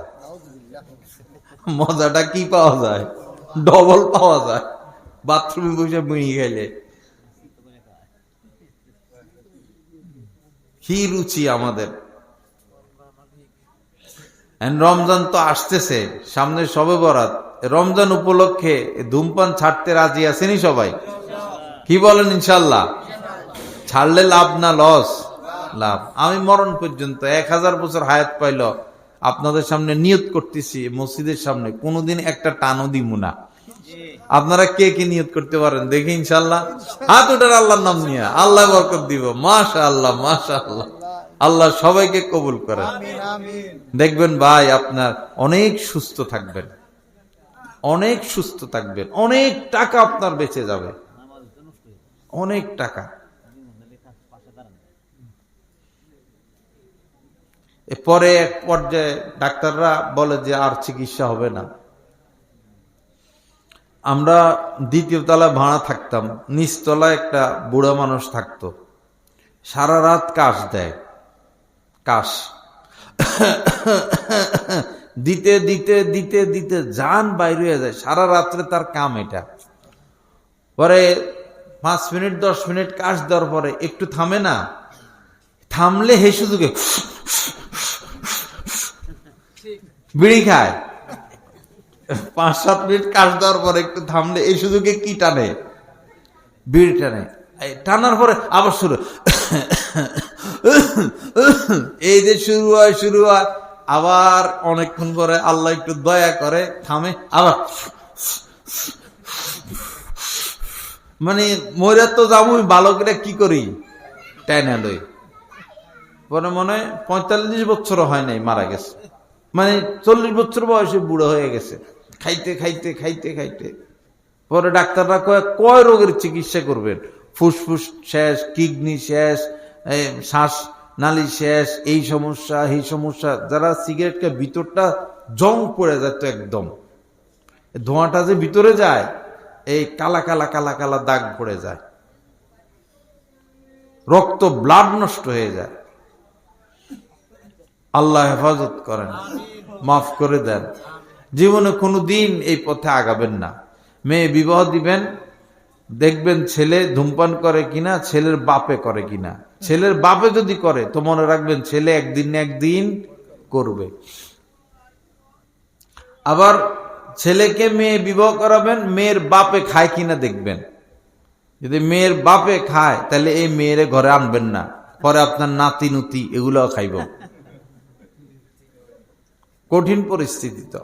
মজাটা কি পাওয়া যায়? ডবল পাওয়া যায় বাথরুমে বসে বিড়ি খাইলে। কি রুচি আমাদের। রমজান তো আসতেছে, সামনে শবে বরাত। রমজান উপলক্ষে ধূমপান ছাড়তে রাজি আছেনি সবাই? কি বলেন? ইনশাল্লাহ। ছাড়লে লাভ না লস? লাভ। আমি মরণ পর্যন্ত 1000 বছর হায়াত পাইল আপনাদের সামনে নিয়ত করতেছি, মসজিদের সামনে কোনোদিন একটা টানও দিব না। আপনারা কে কি নিয়ত করতে পারেন দেখি? ইনশাল্লাহ হাত উঠার আল্লাহর নাম নিয়ে, আল্লাহ বরকত দিব। মাশাআল্লাহ, মাশাআল্লাহ। আল্লাহ সবাইকে কবুল করেন। দেখবেন ভাই আপনার অনেক সুস্থ থাকবেন, অনেক সুস্থ থাকবেন, অনেক টাকা আপনার বেঁচে যাবে, অনেক টাকা। পরে এক পর্যায়ে ডাক্তাররা বলে যে আর চিকিৎসা হবে না। আমরা 2য় তলায় ভাড়া থাকতাম, নিচতলায় একটা বুড়া মানুষ থাকতো, সারা রাত কাশ দেয়, কাশ দিতে দিতে দিতে দিতে জান বাইরে হয়ে যায়, সারা রাত্রে তার কাম এটা। পরে 5 মিনিট 10 মিনিট কাশ দেওয়ার পরে একটু থামে না, থামলে হে সুযোগে বিড়ি খায়। 5-7 মিনিট কাশ দেওয়ার পরে একটু থামলে এই সুযোগে কি টানে? বিড়ি টানে। টানার পরে আবার শুরু, এই যে শুরু হয় আবার অনেকক্ষণ পরে আল্লাহ একটু দয়া করে থামে, আবার মানে মরে তো যাবো, ভালো করে কি করি টাইনা লই। পরে মনে 45 বছর হয় নাই মারা গেছে, মানে 40 বছর বয়সে বুড়ো হয়ে গেছে, খাইতে খাইতে খাইতে খাইতে। পরে ডাক্তাররা কয় রোগের চিকিৎসা করবেন? ফুসফুস শেষ, কিডনি শেষ, শ্বাস নালি শেষ, এই সমস্যা এই সমস্যা। যারা সিগারেটকে ভিতরটা জং পড়ে যায় তো একদম, ধোঁয়াটা যে ভিতরে যায় এই কালা কালা কালা কালা দাগ পড়ে যায়, রক্ত ব্লাড নষ্ট হয়ে যায়। আল্লাহ হেফাজত করেন, মাফ করে দেন। জীবনে কোনোদিন এই পথে আগাবেন না। মেয়ে বিবাহ দিবেন, দেখবেন ছেলে ধূমপান করে কিনা, ছেলের বাপে করে কিনা। ছেলের বাপে যদি করে তো মনে রাখবেন ছেলে একদিন না একদিন করবে। আবার ছেলেকে মেয়ে বিবাহ করাবেন, মেয়ের বাপে খায় কিনা দেখবেন। যদি মেয়ের বাপে খায় তাহলে এই মেয়েরে ঘরে আনবেন না, পরে আপনার নাতি নুতি এগুলো খাইব। কঠিন পরিস্থিতি তো,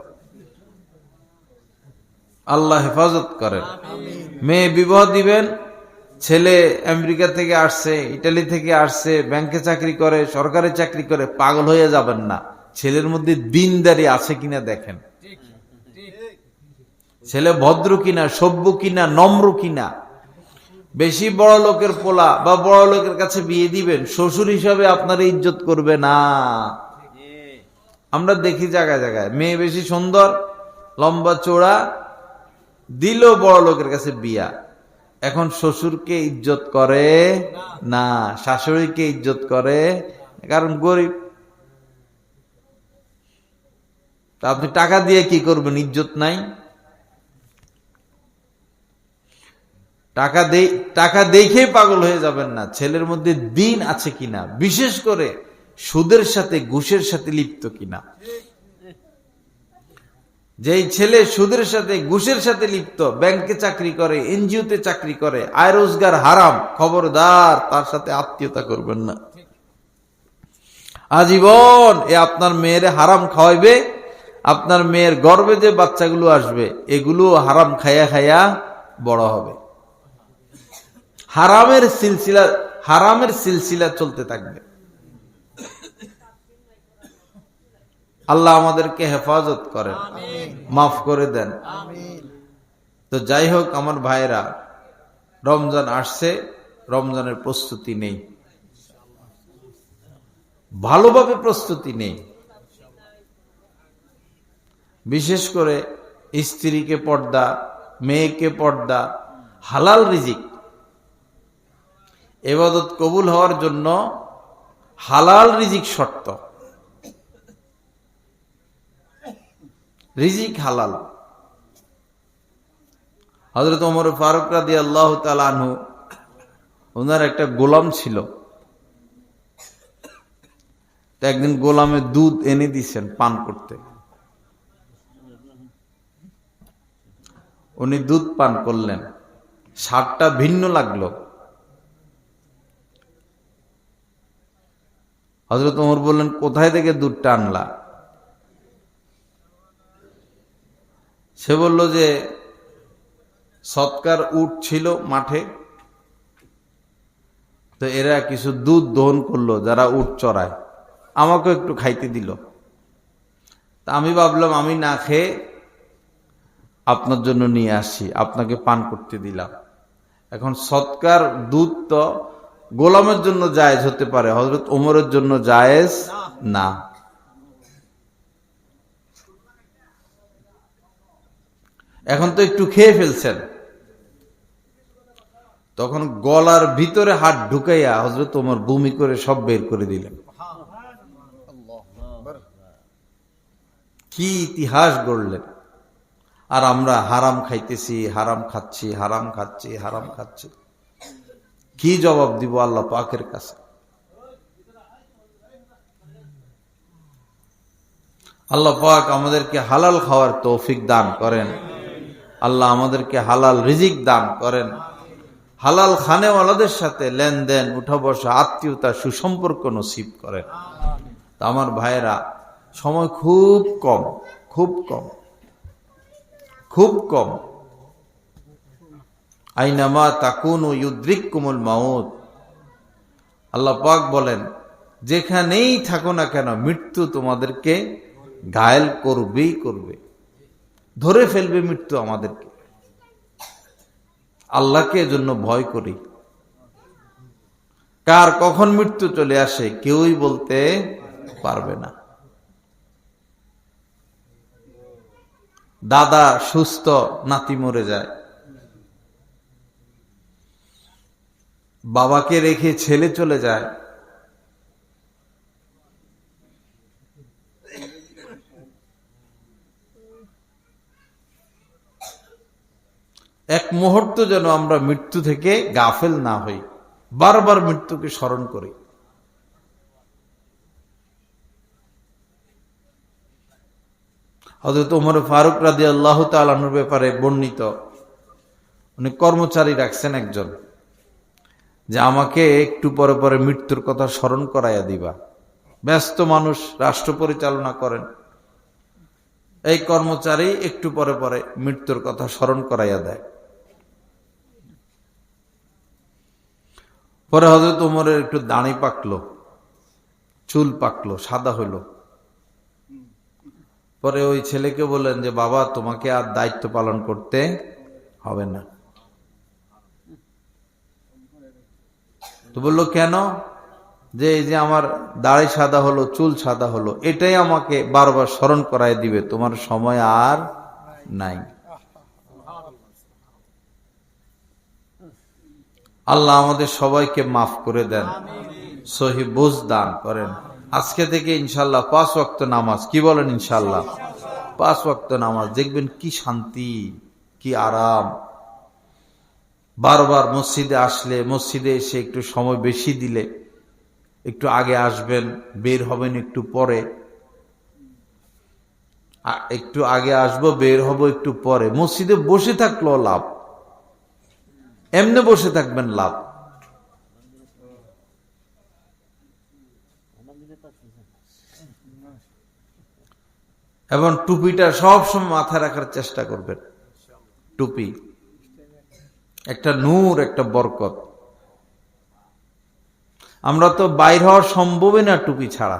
আল্লাহ হেফাজত করেন। মেয়ে বিবাহ দিবেন, ছেলে আমেরিকা থেকে আসছে, ইটালি থেকে আসছে, ব্যাংকে চাকরি করে, সরকারি চাকরি করে, পাগল হয়ে যাবেন না। ছেলের মধ্যে দিনদারি আছে কিনা দেখেন, ছেলে ভদ্র কিনা, সভ্য কিনা, নম্র কিনা। বেশি বড় লোকের পোলা বা বড় লোকের কাছে বিয়ে দিবেন, শ্বশুর হিসাবে আপনার ইজ্জত করবে না। আমরা দেখি জায়গায় জায়গায় মেয়ে বেশি সুন্দর, লম্বা চোড়া, দিল বড় লোকের কাছে বিয়া, এখন শ্বশুরকে ইজ্জত করে না, শাশুড়িকে ইজ্জত করে, কারণ গরিব। আপনি টাকা দিয়ে কি করবেন, ইজ্জত নাই। টাকা দেখে পাগল হয়ে যাবেন না, ছেলের মধ্যে দিন আছে কিনা, বিশেষ করে সুদের সাথে ঘুষের সাথে লিপ্ত কিনা। যেই ছেলে সুদের সাথে ঘুষের সাথে লিপ্ত, ব্যাংকে চাকরি করে, এনজিওতে চাকরি করে, আয় রোজগার হারাম, খবরদার তার সাথে আত্মীয়তা করবেন না। আজীবন এ আপনার মেয়েরে হারাম খাওয়াইবে, আপনার মেয়ের গর্ভে যে বাচ্চাগুলো আসবে এগুলো হারাম খাইয়া খাইয়া বড় হবে। হারামের সিলসিলা চলতে থাকবে। আল্লাহ আমাদেরকে হেফাজত করেন, মাফ করে দেন। তো যাই হোক আমার ভাইরা, রমজান আসছে, রমজানের প্রস্তুতি নেই, ভালোভাবে প্রস্তুতি নেই। বিশেষ করে স্ত্রীকে পর্দা, মেয়েকে পর্দা, হালাল রিজিক। ইবাদত কবুল হওয়ার জন্য হালাল রিজিক শর্ত, রিজিক হালাল। হযরত ওমর ফারুক রাদিয়াল্লাহু তাআলা আনহু, ওনার একটা গোলাম ছিল। একদিন গোলামে দুধ এনে দিয়েছেন পান করতে, উনি দুধ পান করলেন, স্বাদটা ভিন্ন লাগলো। হযরত ওমর বললেন, কোথায় থেকে দুধটা আনলা? সে বলল যে সৎকার উট ছিল মাঠে, তো এরা কিছু দুধ দহন করলো, যারা উট চড়ায়, আমাকে একটু খাইতে দিল। তা আমি ভাবলাম আমি না খেয়ে আপনার জন্য নিয়ে আসি, আপনাকে পান করতে দিলাম। এখন সৎকার দুধ তো গোলামের জন্য জায়েজ হতে পারে, হযরত ওমরের জন্য জায়েজ না। এখন তো একটু খেয়ে ফেলছেন, তখন গলার ভিতরে হাত ঢুকাইয়া হযরত ওমর বমি করে সব বের করে দিলেন। কি ইতিহাস গড়লেন! আর আমরা হারাম খাইতেছি, হারাম খাচ্ছি, হারাম খাচ্ছি, হারাম খাচ্ছি। কি জবাব দিব আল্লাহ পাকের কাছে? আল্লাহ পাক আমাদেরকে হালাল খাওয়ার তৌফিক দান করেন। আল্লাহ আমাদেরকে হালাল রিজিক দান করেন। হালাল খানেওয়ালাদের সাথে লেনদেন, উঠা বসা, আত্মীয়তা, সুসম্পর্ক নসিব করেন। আমার ভাইয়েরা, সময় খুব কম, খুব কম, খুব কম। আইনামা তাকুনু ইউদ্রিককুমুল মাউত। আল্লাহ পাক বলেন, যেখানেই থাকো না কেন মৃত্যু তোমাদেরকে ঘায়েল করবেই করবে, ধরে ফেলবে মৃত্যু আমাদেরকে। আল্লাহকে এজন্য ভয় করি। কার কখন মৃত্যু চলে আসে কেউই বলতে পারবে না। দাদা সুস্থ, নাতি মরে যায়। বাবাকে রেখে ছেলে চলে যায়। এক মুহূর্ত যেন আমরা মৃত্যু থেকে গাফেল না হই, বারবার মৃত্যুকে স্মরণ করি। হযরত ওমর ফারুক রাদিয়াল্লাহু তাআলা আনহুর ব্যাপারে বর্ণিত, উনি কর্মচারী রাখছেন একজন, যে আমাকে একটু পরে পরে মৃত্যুর কথা স্মরণ করাইয়া দিবা। ব্যস্ত মানুষ, রাষ্ট্র পরিচালনা করেন, এই কর্মচারী একটু পরে পরে মৃত্যুর কথা স্মরণ করাইয়া দেয়। পরে হযরত ওমরের একটু দাড়ি পাকলো, চুল পাকলো, সাদা হইল। পরে ওই ছেলেকে বললেন যে বাবা, তোমাকে আর দায়িত্ব পালন করতে হবে না। তো বললো কেন? যে এই যে আমার দাড়ি সাদা হলো, চুল সাদা হলো, এটাই আমাকে বারবার স্মরণ করায় দিবে তোমার সময় আর নাই। আল্লাহ আমাদের সবাইকে মাফ করে দেন, সহি বুঝ দান করেন। আজকে থেকে ইনশাল্লাহ 5 ওয়াক্ত নামাজ, কি বলেন? ইনশাল্লাহ 5 ওয়াক্ত নামাজ, দেখবেন কি শান্তি, কি আরাম। বারবার মসজিদে আসলে, মসজিদে এসে একটু সময় বেশি দিলে, একটু আগে আসবেন, বের হবেন একটু পরে, একটু আগে আসবো, বের হব একটু পরে। মসজিদে বসে থাকলেও লাভ, এমনি বসে থাকবেন লাভ। এবং টুপিটা সবসময় মাথায় রাখার চেষ্টা করবেন। টুপি একটা নূর, একটা বরকত। আমরা তো বাইর হওয়া সম্ভবই না টুপি ছাড়া।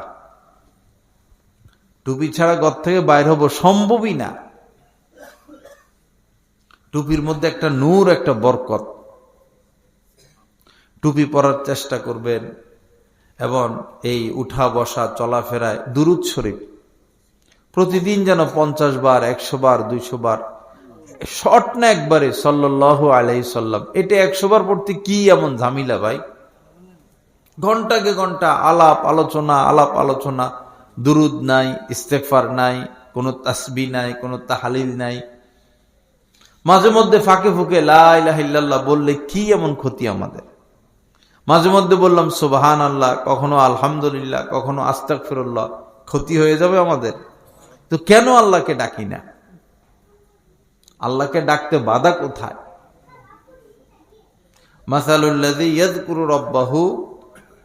টুপি ছাড়া ঘর থেকে বাইর হবো সম্ভবই না। টুপির মধ্যে একটা নূর, একটা বরকত। টুপি পরার চেষ্টা করবেন। এবং এই উঠা বসা চলাফেরায় দুরূদ শরীফ প্রতিদিন যেন 50 বার, 100 বার, 200 বার, শর্ট না একবারে সাল্লাল্লাহু আলাইহি সাল্লাম। এটা 100 বার পড়তে কি এমন ঝামেলা ভাই? ঘন্টাকে ঘন্টা আলাপ আলোচনা, আলাপ আলোচনা, দুরুদ নাই, ইস্তেগফার নাই, কোনো তাসবিহ নাই, কোনো তাহলিল নাই। মাঝে মধ্যে ফাঁকে ফুঁকে লা ইলাহা ইল্লাল্লাহ বললে কি এমন ক্ষতি আমাদের? মাঝে মধ্যে বললাম সুবহানাল্লাহ, কখনো আলহামদুলিল্লাহ, কখনো আস্তাগফিরুল্লাহ, ক্ষতি হয়ে যাবে আমাদের? তো কেন আল্লাহকে ডাকি না? আল্লাহকে ডাকতে বাধা কোথায়? মাসালুল্লাযী ইয়াযকুরু রাব্বাহু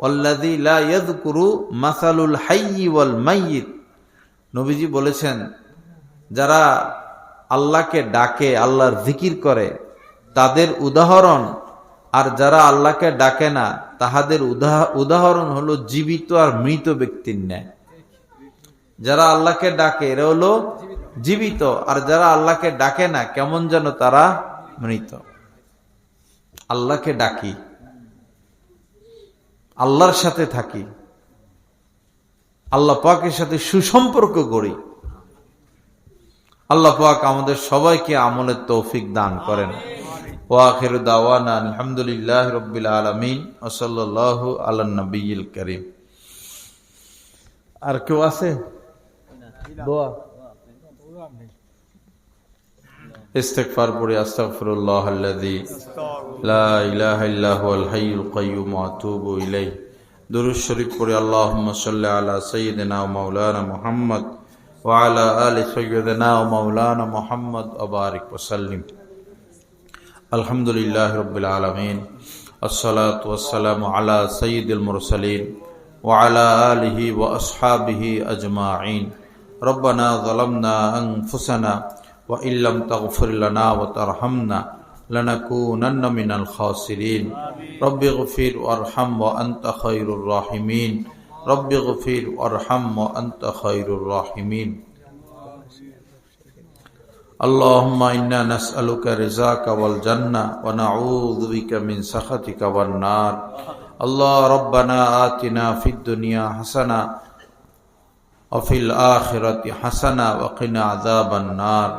ওয়াল্লাযী লা ইয়াযকুরু মাসালুল হাইয়্যি ওয়াল মাইয়িত। নবীজি বলেছেন, যারা আল্লাহকে ডাকে, আল্লাহর জিকির করে, তাদের উদাহরণ আর যারা আল্লাহকে ডাকে না তাহাদের উদাহরণ হলো জীবিত আর মৃত ব্যক্তির ন্যায়। যারা আল্লাহকে ডাকে এরা হলো জীবিত, আর যারা আল্লাহকে ডাকে না কেমন যেন তারা মৃত। আল্লাহকে ডাকি, আল্লাহর সাথে থাকি, আল্লাহ পাকের সাথে সুসম্পর্ক গড়ি। আল্লাহ পাক আমাদের সবাইকে আমলের তৌফিক দান করেন। ওয়া আখিরু দাওয়ানা আলহামদুলিল্লাহি রাব্বিল আলামিন ওয়া সাল্লাল্লাহু আলা নবিয়্যিল কারীম। আর কেউ আছে? দোয়া ইস্তেগফার পড়ি। আস্তাগফিরুল্লাহাল্লাযী লা ইলাহা ইল্লা হুয়াল হাইয়ুল কাইয়্যুম ওয়া আতুবু ইলাইহি। দুরূদ শরীফ পড়ি। আল্লাহুম্মা সাল্লি আলা সাইয়্যিদিনা ওয়া মাওলানা মুহাম্মদ ওয়া আলা আলি সাইয়্যিদিনা ওয়া মাওলানা মুহাম্মদ ওয়া বারিক ওয়া সাল্লিম। আলহামদুলিল্লাহি রাব্বিল আলামিন, আসসালাতু ওয়াসসালামু আলা সাইয়্যিদিল মুরসালিন ওয়া আলা আলিহি ওয়া আসহাবিহি আজমাইন। রব্বানা যালামনা আনফুসানা ওয়া ইল্লাম তাগফির লানা ওয়া তারহামনা লানাকুনান্না মিনাল খাসিরিন। রব্বিগফির ওয়ারহাম ওয়া আনতা খায়রুর রাহিমিন। রব্বিগফির ওয়ারহাম ওয়া আনতা খায়রুর রাহিমিন। আল্লাহুম্মা ইন্না নাসআলুকা রিযাকা ওয়াল জান্নাহ ওয়া নাউযু বিকা মিন সাখাতিকা ওয়ান নার। الله ربنا آتنا في الدنيا حسنة وفي الآخرة حسنة وقنا عذاب النار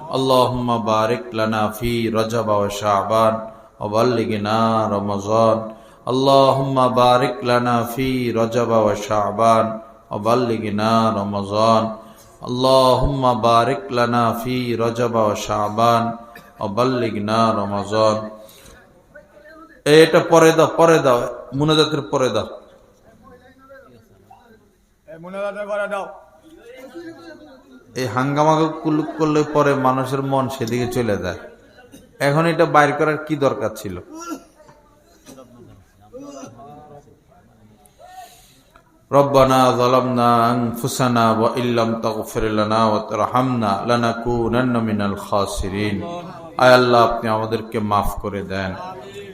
اللهم بارك لنا في رجب وشعبان وبلغنا رمضان اللهم بارك لنا في رجب وشعبان وبلغنا رمضان اللهم بارك لنا في رجب وشعبان وبلغنا رمضان এটা পরে দাও মুনাজাতের পরে দাও এই হাঙ্গামা কুলুক করলে পরে মানুষের মন সেদিকে চলে যায় এখন এটা বাইর করার কি দরকার ছিল ربنا ظلمنا أنفسنا وإن لم تغفر لنا وترحمنا لنكونن من الخاسرين আয় আল্লাহ আপনি আমাদেরকে মাফ করে দেন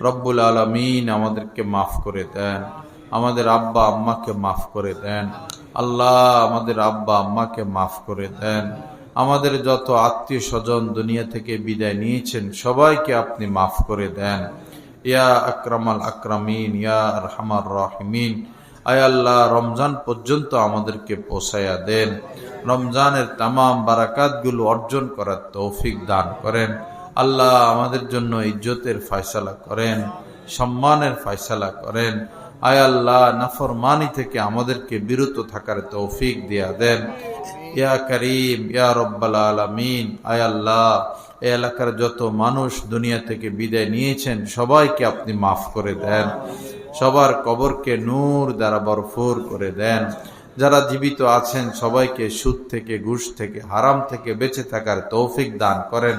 রব্বুল আলামিন আমাদেরকে মাফ করে দেন আমাদের আব্বা আম্মাকে মাফ করে দেন আল্লাহ আমাদের আব্বা আম্মাকে মাফ করে দেন আমাদের যত আত্মীয় স্বজন দুনিয়া থেকে বিদায় নিয়েছেন সবাইকে আপনি মাফ করে দেন ইয়া আকরামাল আকরামিন ইয়া আরহামার রাহিমিন আয় আল্লাহ রমজান পর্যন্ত আমাদেরকে পৌঁছায়া দেন রমজানের তামাম বারাকাতগুলো অর্জন করার তৌফিক দান করেন আল্লাহ আমাদের জন্য ইজ্জতের ফয়সালা করেন সম্মানের ফয়সালা করেন আয় আল্লাহ নাফরমানি থেকে আমাদেরকে বিরত থাকার তৌফিক দিয়া দেন ইয়া করিম ইয়া রব্বাল আলামিন আয় আল্লাহ এই এলাকার যত মানুষ দুনিয়া থেকে বিদায় নিয়েছেন সবাইকে আপনি মাফ করে দেন সবার কবরকে নূর দ্বারা ভরপুর করে দেন যারা জীবিত আছেন সবাইকে সুদ থেকে ঘুষ থেকে হারাম থেকে বেঁচে থাকার তৌফিক দান করেন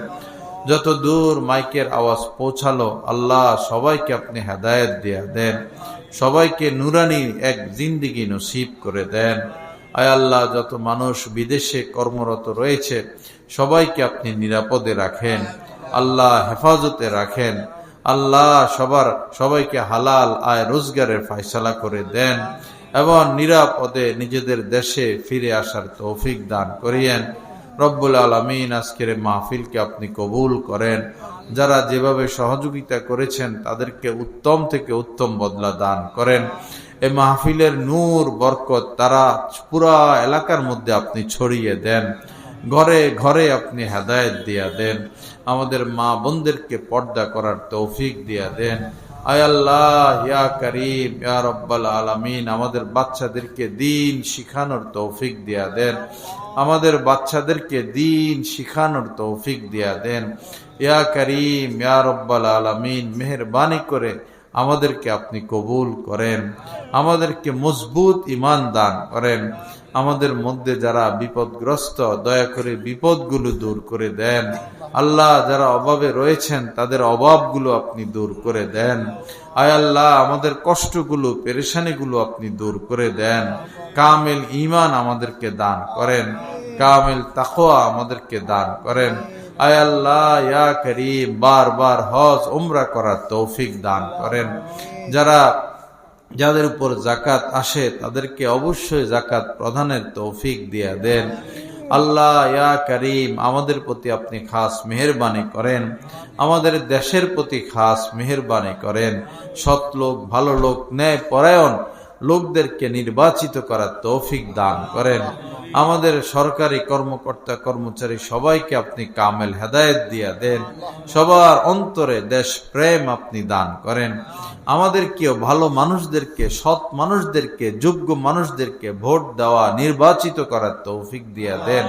যত দূর মাইকের আওয়াজ পৌঁছালো আল্লাহ সবাইকে আপনি হেদায়েত দিয়া দেন সবাইকে নুরানি এক জিন্দেগি নসিব করে দেন আয় আল্লাহ যত মানুষ বিদেশে কর্মরত রয়েছে সবাইকে আপনি নিরাপদে রাখেন আল্লাহ হেফাজতে রাখেন আল্লাহ সবাইকে হালাল আয় রোজগারের ফয়সালা করে দেন এবং নিরাপদে নিজেদের দেশে ফিরে আসার তৌফিক দান করিয়েন রব্বুল আলামিন আজকের মাহফিলকে আপনি কবুল করেন যারা যেভাবে সহযোগিতা করেছেন তাদেরকে উত্তম থেকে উত্তম বদলা দান করেন এই মাহফিলের নূর বরকত তারা পুরা এলাকার মধ্যে আপনি ছড়িয়ে দেন ঘরে ঘরে আপনি হেদায়েত দিয়া দেন আমাদের মা বোনদেরকে পর্দা করার তৌফিক দিয়া দেন আয় আল্লাহ ইয়া করিম ইয়া রব্বাল আলামিন আমাদের বাচ্চাদেরকে দ্বীন শিখানোর তৌফিক দিয়া দেন আমাদের বাচ্চাদেরকে দ্বীন শিখানোর তৌফিক দিয়া দেন ইয়া করিম ইয়া রব্বাল আলামিন মেহেরবানি করে আমাদেরকে আপনি কবুল করেন আমাদেরকে মজবুত ঈমান দান করেন আমাদের মধ্যে যারা বিপদগ্রস্ত দয়া করে বিপদগুলো দূর করে দেন আল্লাহ যারা অভাবে রয়েছেন তাদের অভাবগুলো আপনি দূর করে দেন আয় আল্লাহ আমাদের কষ্টগুলো পেরেশানিগুলো আপনি দূর করে দেন কামেল ঈমান আমাদেরকে দান করেন কামেল তাকওয়া আমাদেরকে দান করেন আয় আল্লাহ ইয়া করিম বারবার হজ উমরা করার তৌফিক দান করেন যাদের উপর যাকাত আসে তাদেরকে অবশ্যই যাকাত প্রদানের তৌফিক দিয়া দেন আল্লাহ ইয়া করিম আমাদের প্রতি আপনি খাস মেহেরবানি করেন আমাদের দেশের প্রতি খাস মেহেরবানি করেন সৎ লোক ভালো লোক ন্যায় পরায়ণ লোকদেরকে নির্বাচিত করার তৌফিক দান করেন আমাদের সরকারি কর্মকর্তা কর্মচারী সবাইকে আপনি কামেল হেদায়েত দিয়া দেন সবার অন্তরে দেশ প্রেম আপনি দান করেন আমাদেরকেও ভালো মানুষদেরকে সৎ মানুষদেরকে যোগ্য মানুষদেরকে ভোট দেওয়া নির্বাচিত করার তৌফিক দিয়া দেন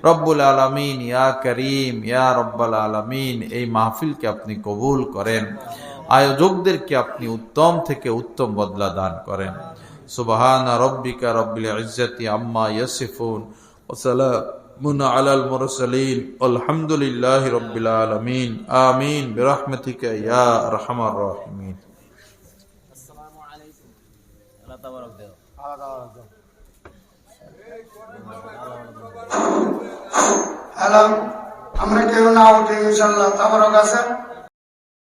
রব্বুল আলামিন ইয়া করিম ইয়া রব্বাল আলামিন এই মাহফিলকে আপনি কবুল করেন আয়োজকদেরকে আপনি উত্তম থেকে উত্তম বদলা দান করেন সুবহান রাব্বিকা রাব্বিল ইজ্জাতি আম্মা ইয়াসিফুন ওয়া সালামুন আলাল মুরসালিন আলহামদুলিল্লাহি রাব্বিল আলামিন আমিন বিরহমাতিকা ইয়া আরহামার রাহিমিন আসসালামু আলাইকুম আল্লাহ তাবারক দেও আমরা কেউ না উঠে ইনশাআল্লাহ তাবারক আছে